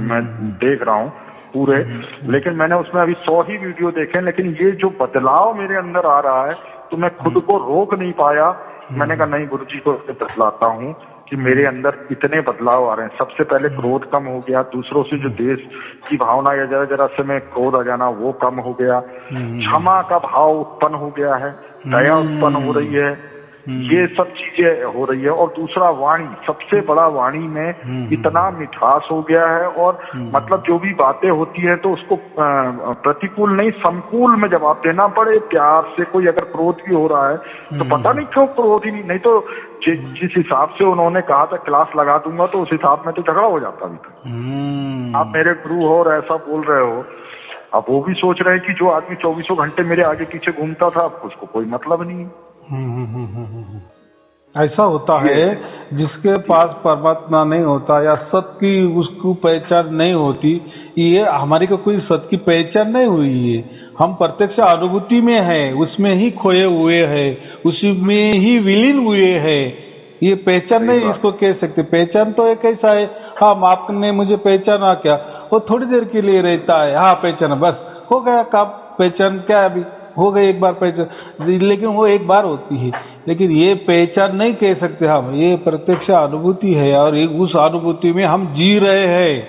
मैं देख रहा हूँ पूरे, लेकिन मैंने उसमें अभी 100 ही वीडियो देखे। लेकिन ये जो बदलाव मेरे अंदर आ रहा है तो मैं खुद को रोक नहीं पाया। मैंने कहा नहीं, गुरुजी को बतलाता हूँ कि मेरे अंदर इतने बदलाव आ रहे हैं। सबसे पहले क्रोध कम हो गया, दूसरों से जो देश की भावना या जरा जरा से में क्रोध आ जाना वो कम हो गया, क्षमा का भाव उत्पन्न हो गया है, दया उत्पन्न हो रही है, ये सब चीजें हो रही है। और दूसरा वाणी, सबसे बड़ा वाणी में इतना मिठास हो गया है, और मतलब जो भी बातें होती है तो उसको प्रतिकूल नहीं समकूल में जवाब देना पड़े, प्यार से। कोई अगर क्रोध भी हो रहा है तो पता नहीं क्यों क्रोध ही नहीं तो जिस हिसाब से उन्होंने कहा था क्लास लगा दूंगा तो उस हिसाब में तो झगड़ा हो जाता अभी तक। आप मेरे गुरु हो और ऐसा बोल रहे हो, अब वो भी सोच रहे हैं कि जो आदमी 24 घंटे मेरे आगे पीछे घूमता था उसको कोई मतलब नहीं है। ऐसा होता है जिसके पास परमात्मा नहीं होता या सत्य की उसको पहचान नहीं होती, ये हमारी को कोई सत्य की पहचान नहीं हुई है। हम प्रत्यक्ष अनुभूति में है, उसमें ही खोए हुए हैं, उसी में ही विलीन हुए हैं। ये पहचान नहीं इसको कह सकते। पहचान तो एक ऐसा है, हाँ आपने मुझे पहचाना क्या, वो थोड़ी देर के लिए रहता है, हाँ पहचाना बस हो गया काम। पहचान क्या है, अभी हो गई एक बार पहचान, लेकिन वो एक बार होती है। लेकिन ये पहचान नहीं कह सकते हम, ये प्रत्यक्ष अनुभूति है और उस अनुभूति में हम जी रहे हैं,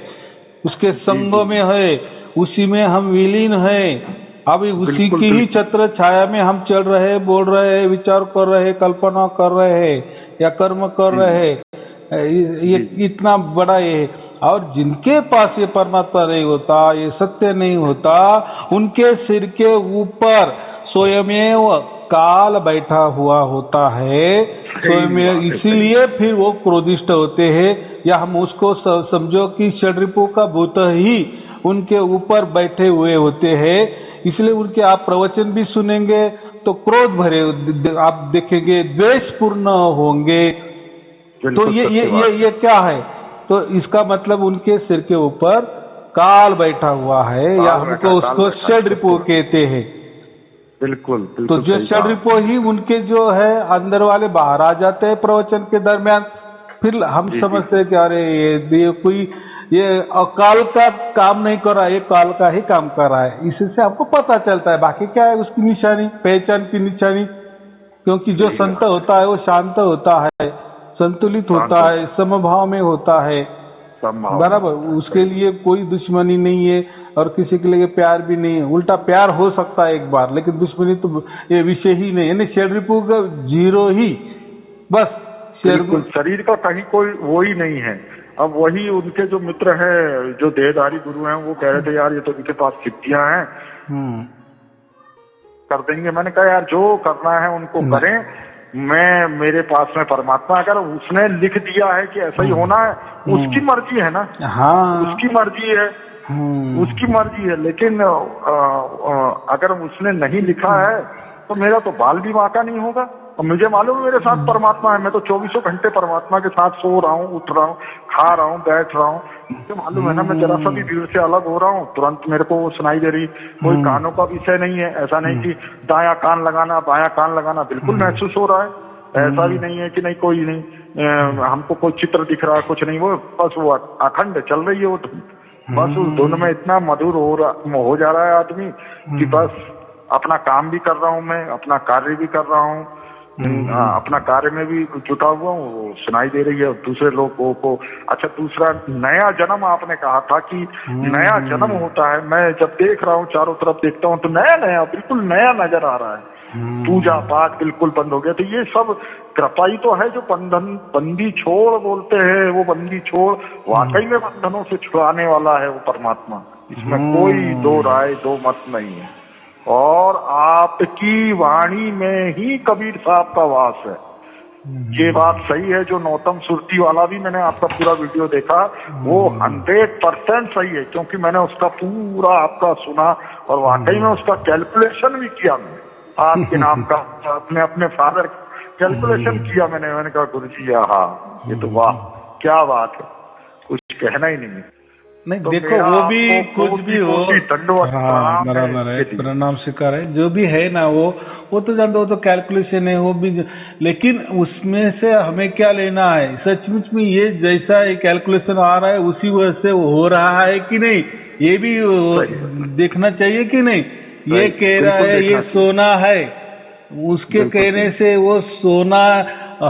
उसके संग में है, उसी में हम विलीन हैं। अभी उसी की ही छत्र छाया में हम चल रहे हैं, बोल रहे हैं, विचार कर रहे हैं, कल्पना कर रहे हैं या कर्म कर रहे हैं। ये इतना बड़ा ये। और जिनके पास ये परमात्मा नहीं होता, ये सत्य नहीं होता, उनके सिर के ऊपर स्वयमेव काल बैठा हुआ होता है। स्वयं इसीलिए फिर वो क्रोधिष्ट होते हैं, या हम उसको समझो कि षड्रिपु का भूत ही उनके ऊपर बैठे हुए होते हैं। इसलिए उनके आप प्रवचन भी सुनेंगे तो क्रोध भरे आप देखेंगे, द्वेषपूर्ण होंगे। तो ये क्या है, तो इसका मतलब उनके सिर के ऊपर काल बैठा हुआ है, या हमको उसको षड्रिपु कहते हैं। बिल्कुल तो जो षड्रिपु ही उनके जो है अंदर वाले बाहर आ जाते हैं प्रवचन के दरमियान। फिर हम समझते हैं कि अरे ये कोई ये अकाल का काम नहीं कर रहा है, ये काल का ही काम कर रहा है। इससे आपको पता चलता है। बाकी क्या है उसकी निशानी, पहचान की निशानी। क्योंकि जो संत होता है वो शांत होता है, संतुलित होता है, समभाव में होता है, बराबर। उसके लिए कोई दुश्मनी नहीं है और किसी के लिए प्यार भी नहीं है। उल्टा प्यार हो सकता है एक बार, लेकिन दुश्मनी तो ये विषय ही नहीं है। यानी षड्रिपु का जीरो ही बस। शरीर का कहीं कोई वो ही नहीं है। अब वही उनके जो मित्र है, जो देहधारी गुरु हैं, वो कह रहे थे यार ये तो इनके पास सिद्धियां हैं, कर देंगे। मैंने कहा यार जो करना है उनको करें, मैं मेरे पास में परमात्मा, अगर उसने लिख दिया है कि ऐसा ही होना है, उसकी मर्जी है ना। हाँ, उसकी मर्जी है, उसकी मर्जी है। लेकिन अगर उसने नहीं लिखा है तो मेरा तो बाल भी बांका नहीं होगा। और मुझे मालूम है मेरे साथ परमात्मा है, मैं तो 24 घंटे परमात्मा के साथ सो रहा हूँ, उठ रहा हूँ, खा रहा हूँ, बैठ रहा हूँ। मुझे मालूम है ना, मैं जरा सा भी भीड़ से अलग हो रहा हूँ तुरंत मेरे को वो सुनाई दे रही। कोई कानों का विषय नहीं है, ऐसा नहीं कि दायां कान लगाना बायां कान लगाना, बिल्कुल महसूस हो रहा है। ऐसा भी नहीं है कि नहीं कोई नहीं, हमको कोई चित्र दिख रहा है, कुछ नहीं। वो बस वो अखंड चल रही है वो धुन। बस उस धुन में इतना मधुर हो जा रहा है आदमी कि बस अपना काम भी कर रहा हूँ मैं, अपना कार्य भी कर रहा हूँ, अपना कार्य में भी जुटा हुआ हूँ, वो सुनाई दे रही है दूसरे लोगों को। अच्छा, दूसरा नया जन्म आपने कहा था कि नया जन्म होता है। मैं जब देख रहा हूँ, चारों तरफ देखता हूँ तो नया नया बिल्कुल नया नजर आ रहा है। पूजा पाठ बिल्कुल बंद हो गया। तो ये सब कृपा ही तो है जो बंदी छोड़ बोलते हैं, वो बंदी छोड़ वाकई में बंधनों से छुड़ाने वाला है वो परमात्मा। इसमें कोई दो राय दो मत नहीं है। और आपकी वाणी में ही कबीर साहब का वास है। ये बात सही है। जो नौतम सुरती वाला भी मैंने आपका पूरा वीडियो देखा, वो 100% सही है, क्योंकि मैंने उसका पूरा आपका सुना और वाकई में उसका कैलकुलेशन भी किया मैंने आपके नाम का, अपने अपने फादर कैलकुलेशन किया मैंने कहा गुरु जी हाँ ये तो वाह क्या बात है, कुछ कहना ही नहीं। नहीं तो देखो वो भी कुछ भी हो, दंडवत हाँ बराबर है, प्रणाम स्वीकार है, जो भी है ना वो तो जानते हो, तो कैलकुलेशन है वो भी, लेकिन उसमें से हमें क्या लेना है, सचमुच में ये जैसा कैलकुलेशन आ रहा है उसी वजह से हो रहा है कि नहीं, ये भी देखना चाहिए कि नहीं। ये कह रहा है ये सोना है, उसके कहने से वो सोना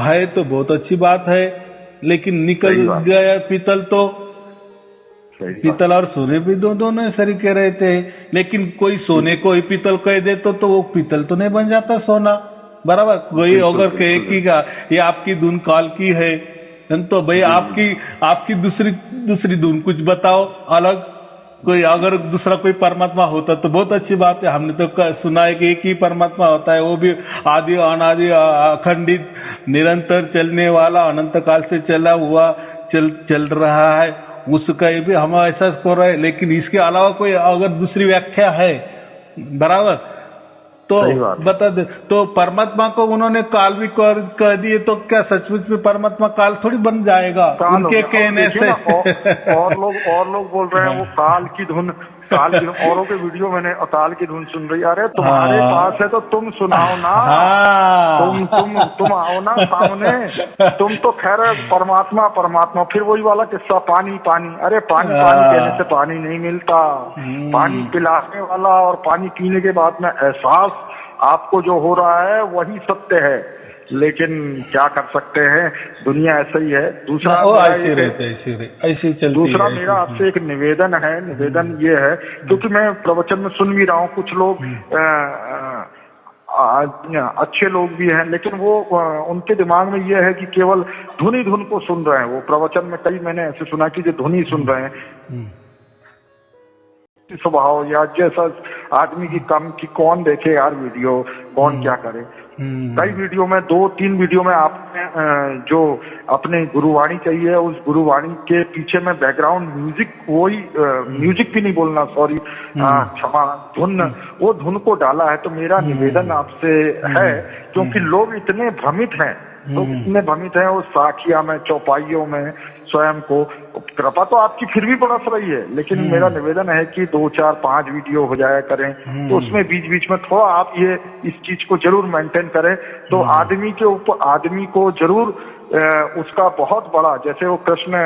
है तो बहुत अच्छी बात है, लेकिन निकल गया पीतल, तो पीतल और सोने भी दोनों सरी कह रहे थे, लेकिन कोई सोने को ही पीतल कह दे तो वो पीतल तो नहीं बन जाता सोना, बराबर। कोई अगर कहे कि ये आपकी धुन काल की है, तो भाई आपकी दूसरी धुन कुछ बताओ अलग, कोई अगर दूसरा कोई परमात्मा होता तो बहुत अच्छी बात है। हमने तो सुना है कि एक ही परमात्मा होता है, वो भी आदि अनादि अखंडित निरंतर चलने वाला, अनंत काल से चला हुआ चल रहा है, उसका ये भी हम ऐसा कर रहे हैं, लेकिन इसके अलावा कोई अगर दूसरी व्याख्या है, बराबर, तो बता दे। तो परमात्मा को उन्होंने काल भी कर दिए, तो क्या सचमुच में परमात्मा काल थोड़ी बन जाएगा उनके कहने से? और लोग बोल रहे हैं वो काल की धुन औरों के वीडियो मैंने काल की धुन सुन रही, अरे तुम्हारे पास है तो तुम सुनाओ ना, तुम आओ ना सामने, तुम तो खैर परमात्मा फिर वही वाला किस्सा, पानी अरे पानी कहने से पानी नहीं मिलता, पानी पिलाने वाला और पानी पीने के बाद में एहसास आपको जो हो रहा है वही सत्य है, लेकिन क्या कर सकते हैं, दुनिया ऐसा ही है। दूसरा मेरा आपसे एक निवेदन ये है, क्योंकि मैं प्रवचन में सुन भी रहा हूँ, कुछ लोग अच्छे लोग भी हैं, लेकिन वो उनके दिमाग में ये है कि केवल धुन को सुन रहे हैं। वो प्रवचन में कई मैंने ऐसे सुना कि जो धुन ही सुन रहे हैं, स्वभाव या जैसा आदमी की कम की कौन देखे यार वीडियो, कौन क्या करे। कई वीडियो में 2-3 वीडियो में आपने जो अपने गुरुवाणी चाहिए, उस गुरुवाणी के पीछे में बैकग्राउंड म्यूजिक, वही म्यूजिक भी नहीं बोलना, सॉरी क्षमा, वो धुन को डाला है। तो मेरा निवेदन आपसे है, क्योंकि लोग इतने भ्रमित हैं, वो साखिया में, चौपाइयों में स्वयं को, कृपा तो आपकी फिर भी बरस रही है, लेकिन मेरा निवेदन है कि 2, 4, 5 वीडियो हो जाया करें, तो उसमें बीच में थोड़ा आप ये इस चीज को जरूर मेंटेन करें, तो आदमी को जरूर उसका बहुत बड़ा, जैसे वो कृष्ण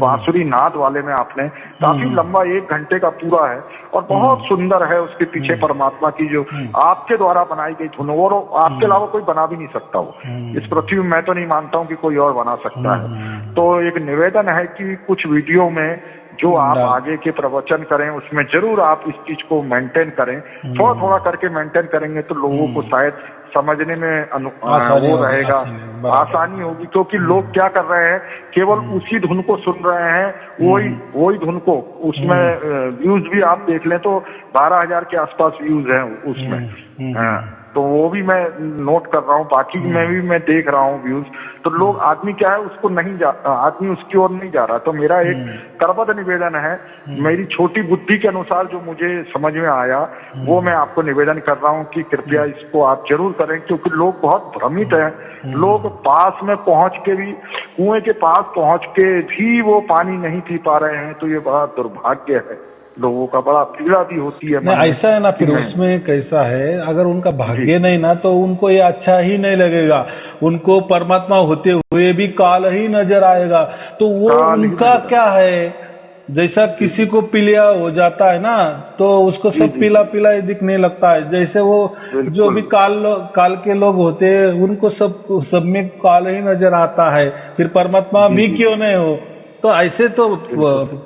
बांसुरी नाद वाले में आपने काफी लंबा 1 घंटे का पूरा है और बहुत सुंदर है, उसके पीछे परमात्मा की जो आपके द्वारा बनाई गई धुन, और आपके अलावा कोई बना भी नहीं सकता वो इस पृथ्वी में, मैं तो नहीं मानता हूँ कि कोई और बना सकता है। तो एक निवेदन है कि कुछ वीडियो में जो आप आगे के प्रवचन करें उसमें जरूर आप इस चीज को मेंटेन करें, थोड़ा करके मेंटेन करेंगे तो लोगों को शायद समझने में वो रहेगा, आसानी होगी। क्योंकि लोग क्या कर रहे हैं, केवल उसी धुन को सुन रहे हैं, वही धुन को, उसमें व्यूज भी आप देख लें तो 12,000 के आसपास व्यूज हैं उसमें, तो वो भी मैं नोट कर रहा हूँ, बाकी में भी मैं देख रहा हूँ व्यूज। तो लोग, आदमी क्या है, उसको आदमी उसकी ओर नहीं जा रहा। तो मेरा एक करबद्ध निवेदन है, मेरी छोटी बुद्धि के अनुसार जो मुझे समझ में आया, वो मैं आपको निवेदन कर रहा हूँ कि कृपया इसको आप जरूर करें, क्योंकि लोग बहुत भ्रमित हैं। लोग पास में पहुंच के भी, कुएं के पास पहुंच के भी वो पानी नहीं पी पा रहे हैं, तो ये बड़ा दुर्भाग्य है, लोगों का बड़ा पीड़ा भी होती है। ऐसा है ना, फिर उसमें कैसा है, अगर उनका भाग्य नहीं ना तो उनको ये अच्छा ही नहीं लगेगा, उनको परमात्मा होते हुए भी काल ही नजर आएगा। तो वो उनका क्या है, जैसा किसी को पीलिया हो जाता है ना, तो उसको सब पीला ही दिखने लगता है, जैसे वो जो भी काल के लोग होते हैं उनको सब में काल ही नजर आता है, फिर परमात्मा भी क्यों नहीं हो। तो ऐसे तो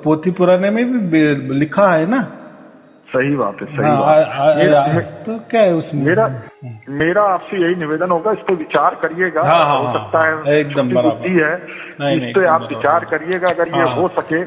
पोथी पुराने में भी लिखा है ना। सही बात है, सही बात। तो क्या है उसमें, मेरा आपसे यही निवेदन होगा, इस पे विचार करिएगा। हो सकता है एकदम बुद्धि है, इस पे आप विचार करिएगा, अगर ये हो सके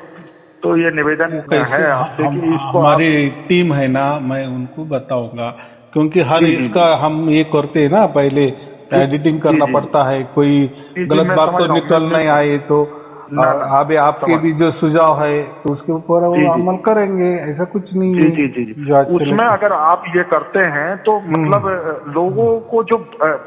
तो ये निवेदन है आपसे कि इसको, हमारी टीम है ना, मैं उनको बताऊंगा, क्योंकि हर इसका हम ये करते हैं ना, पहले एडिटिंग करना पड़ता है, कोई गलत मैं बात समझ तो रहा हूँ, निकल नहीं आए तो अभी आपके भी जो सुझाव है तो उसके ऊपर वो अमल करेंगे, ऐसा कुछ नहीं है। जी। जो आज चले उसमें अगर आप ये करते हैं तो मतलब लोगों को जो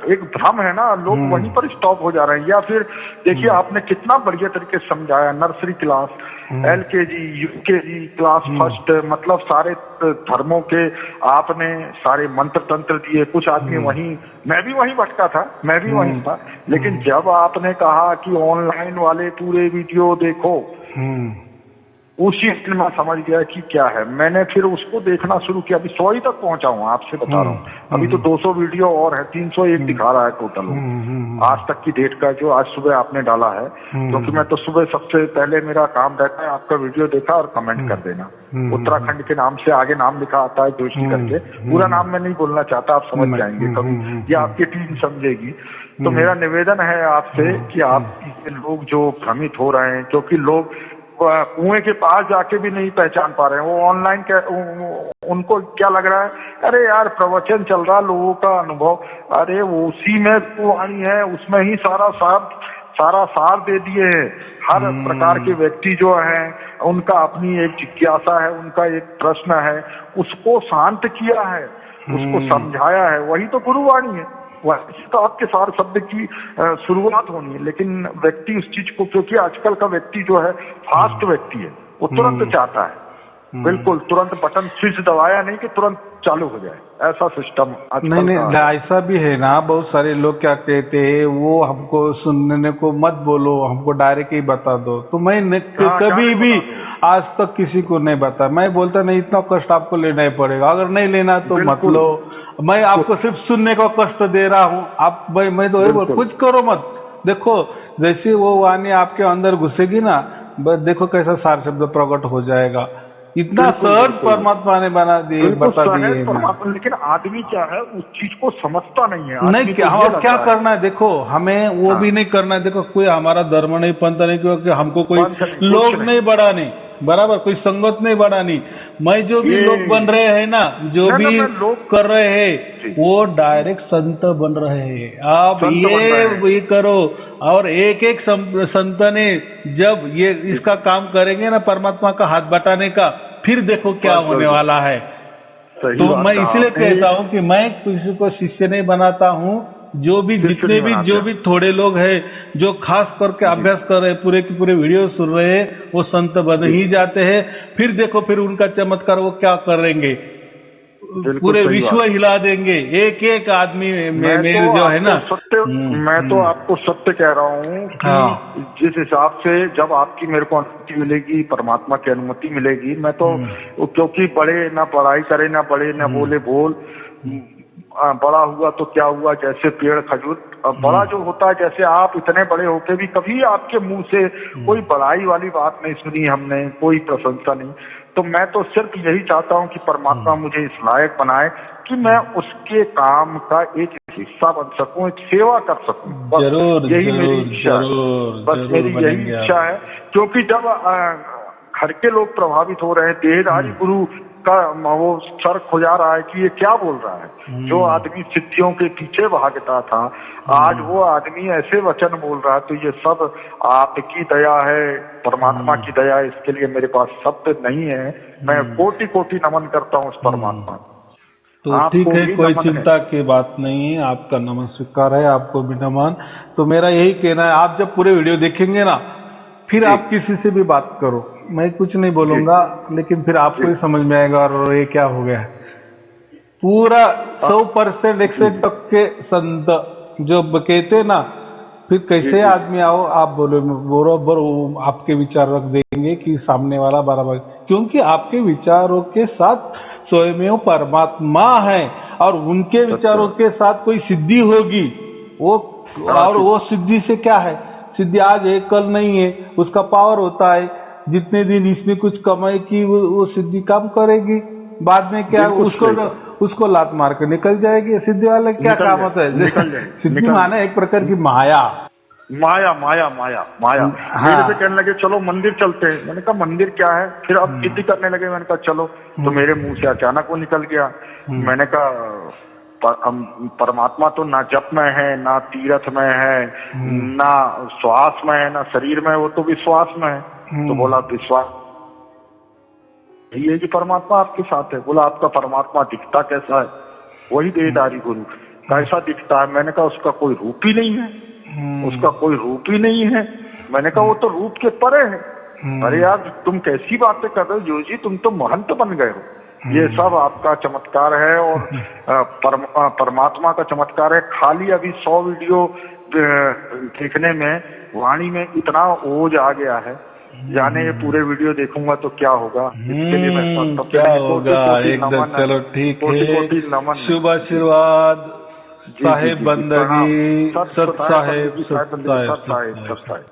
एक भ्रम है ना, लोग वहीं पर स्टॉप हो जा रहे हैं। या फिर देखिए आपने कितना बढ़िया तरीके से समझाया, nursery class, LKG, UKG class first, मतलब सारे धर्मों के आपने सारे मंत्र तंत्र दिए। कुछ आदमी वहीं, मैं भी वहीं भटका था, मैं भी वहीं था, लेकिन जब आपने कहा कि ऑनलाइन वाले पूरे वीडियो देखो, उसी दिन मैं समझ गया कि क्या है। मैंने फिर उसको देखना शुरू किया, अभी 100 ही तक पहुंचा हूँ, आपसे बता रहा हूँ। अभी तो 200 वीडियो और है, 301 दिखा रहा है टोटल आज तक की डेट का, जो आज सुबह आपने डाला है। क्योंकि मैं तो सुबह सबसे पहले मेरा काम रहता है आपका वीडियो देखा और कमेंट कर देना। उत्तराखंड के नाम से आगे नाम लिखा आता है जोशी करके, पूरा नाम मैं नहीं बोलना चाहता, आप समझ जाएंगे कभी, या आपकी टीम समझेगी। तो मेरा निवेदन है आपसे कि आप लोग जो भ्रमित हो रहे हैं, क्योंकि लोग कुएं के पास जाके भी नहीं पहचान पा रहे हैं, वो ऑनलाइन उनको क्या लग रहा है, अरे यार प्रवचन चल रहा, लोगों का अनुभव, अरे वो उसी में वाणी है, उसमें ही सारा सार दे दिए हैं। हर प्रकार के व्यक्ति जो हैं उनका अपनी एक जिज्ञासा है, उनका एक प्रश्न है, उसको शांत किया है, उसको समझाया है, वही तो गुरुवाणी है। वैसे तो आपके सारे शब्द की शुरुआत होनी है, लेकिन व्यक्ति उस चीज को, क्योंकि आजकल का व्यक्ति जो है फास्ट व्यक्ति है, वो तुरंत चाहता है, बिल्कुल तुरंत बटन स्विच दबाया नहीं कि तुरंत चालू हो जाए, ऐसा सिस्टम आजकल नहीं, ऐसा भी है ना। बहुत सारे लोग क्या कहते हैं, वो हमको सुनने को मत बोलो, हमको डायरेक्ट ही बता दो। तो मैं कभी भी आज तक किसी को नहीं बता, मैं बोलता नहीं इतना कष्ट आपको लेना ही पड़ेगा, अगर नहीं लेना तो मत लो, मैं आपको सिर्फ सुनने का कष्ट दे रहा हूँ। आप मैं तो बोल कुछ करो मत। देखो जैसे वो वाणी आपके अंदर घुसेगी ना, देखो कैसा सार शब्द प्रकट हो जाएगा। इतना सहज परमात्मा ने बता दिए परमात्मा। लेकिन आदमी क्या है, उस चीज को समझता नहीं है। नहीं क्या करना है, देखो हमें वो भी नहीं करना है। देखो कोई हमारा धर्म नहीं, पंथ नहीं, क्योंकि हमको कोई लोग नहीं बढ़ाने, बराबर कोई संगत नहीं बढ़ानी। मैं जो भी लोग बन रहे हैं ना, जो भी लोग कर रहे हैं, वो डायरेक्ट संत बन रहे हैं। आप ये करो, और एक एक संत ने जब ये इसका काम करेंगे ना, परमात्मा का हाथ बटाने का, फिर देखो क्या होने वाला है। तो मैं इसलिए कहता हूँ कि मैं किसी को शिष्य नहीं बनाता हूँ। जो भी थोड़े लोग हैं जो खास करके अभ्यास कर रहे हैं, पूरे के पूरे वीडियो सुन रहे हैं, वो संत बन ही जाते हैं। फिर देखो फिर उनका चमत्कार वो क्या करेंगे, पूरे विश्व हिला देंगे। एक एक आदमी मेरे जो है ना, मैं तो आपको सत्य कह रहा हूँ कि जिस हिसाब से जब आपकी मेरे को अनुमति मिलेगी, परमात्मा की अनुमति मिलेगी, मैं तो क्योंकि बड़े ना पढ़ाई करे, ना बड़े ना बोले बोल, बड़ा हुआ तो क्या हुआ, जैसे पेड़ खजूर बड़ा जो होता है, जैसे आप इतने बड़े होके भी कभी आपके मुंह से कोई बड़ाई वाली बात नहीं सुनी हमने, कोई प्रशंसा नहीं। तो मैं तो सिर्फ यही चाहता हूँ कि परमात्मा मुझे इस लायक बनाए कि मैं उसके काम का एक हिस्सा बन सकूं, एक सेवा कर सकूं। बस यही मेरी इच्छा है, बस मेरी यही इच्छा है। क्योंकि जब घर के लोग प्रभावित हो रहे हैं, देहधारी गुरु का वो सर खुजा रहा है कि ये क्या बोल रहा है। जो आदमी सिद्धियों के पीछे भागता था, आज वो आदमी ऐसे वचन बोल रहा है। तो ये सब आपकी दया है, परमात्मा की दया है। इसके लिए मेरे पास शब्द नहीं है। मैं कोटि कोटि नमन करता हूँ उस परमात्मा। तो ठीक है, कोई चिंता की बात नहीं है, आपका नमन स्वीकार है, आपको भी नमन। तो मेरा यही कहना है, आप जब पूरे वीडियो देखेंगे ना, फिर आप किसी से भी बात करो, मैं कुछ नहीं बोलूंगा, लेकिन फिर आपको ही समझ में आएगा और ये क्या हो गया है। पूरा 100% 100% संत जो कहते ना, फिर कैसे आदमी आओ आप बोलो, बरोबर आपके विचार रख देंगे कि सामने वाला बराबर, क्योंकि आपके विचारों के साथ स्वयं परमात्मा है और उनके विचारों के साथ कोई सिद्धि होगी वो, और वो सिद्धि से क्या है, सिद्धि आज है कल नहीं है, उसका पावर होता है। जितने दिन इसमें कुछ कमाई की वो सिद्धि काम करेगी, बाद में क्या उसको लात मार के निकल जाएगी। सिद्धि वाला क्या काम होता है, सिद्धि माने एक प्रकार की माया। मेरे से कहने लगे चलो मंदिर चलते हैं। मैंने कहा मंदिर क्या है, फिर अब जिद्दी करने लगे। मैंने कहा चलो, तो मेरे मुंह से अचानक वो निकल गया। मैंने कहा परमात्मा तो ना जप में है, ना तीर्थ में है, ना श्वास में है, ना शरीर में है, वो तो विश्वास में है। तो बोला विश्वास यही है कि परमात्मा आपके साथ है। बोला आपका परमात्मा दिखता कैसा है? वही देहधारी गुरु कैसा दिखता है? मैंने कहा उसका कोई रूप ही नहीं है, उसका कोई रूप ही नहीं है। मैंने कहा वो तो रूप के परे है। अरे यार तुम कैसी बातें कर रहे हो जो जी, तुम तो महंत बन गए हो। ये सब आपका चमत्कार है और परमात्मा का चमत्कार है। खाली अभी 100 वीडियो देखने में वाणी में इतना ओज आ गया है, जाने ये पूरे वीडियो देखूंगा तो क्या होगा। इसके लिए मैं क्या होगा एकदम। चलो ठीक है, नमन, शुभ आशीर्वाद, साहेब बंदगी, सत साहेब, सत साहेब।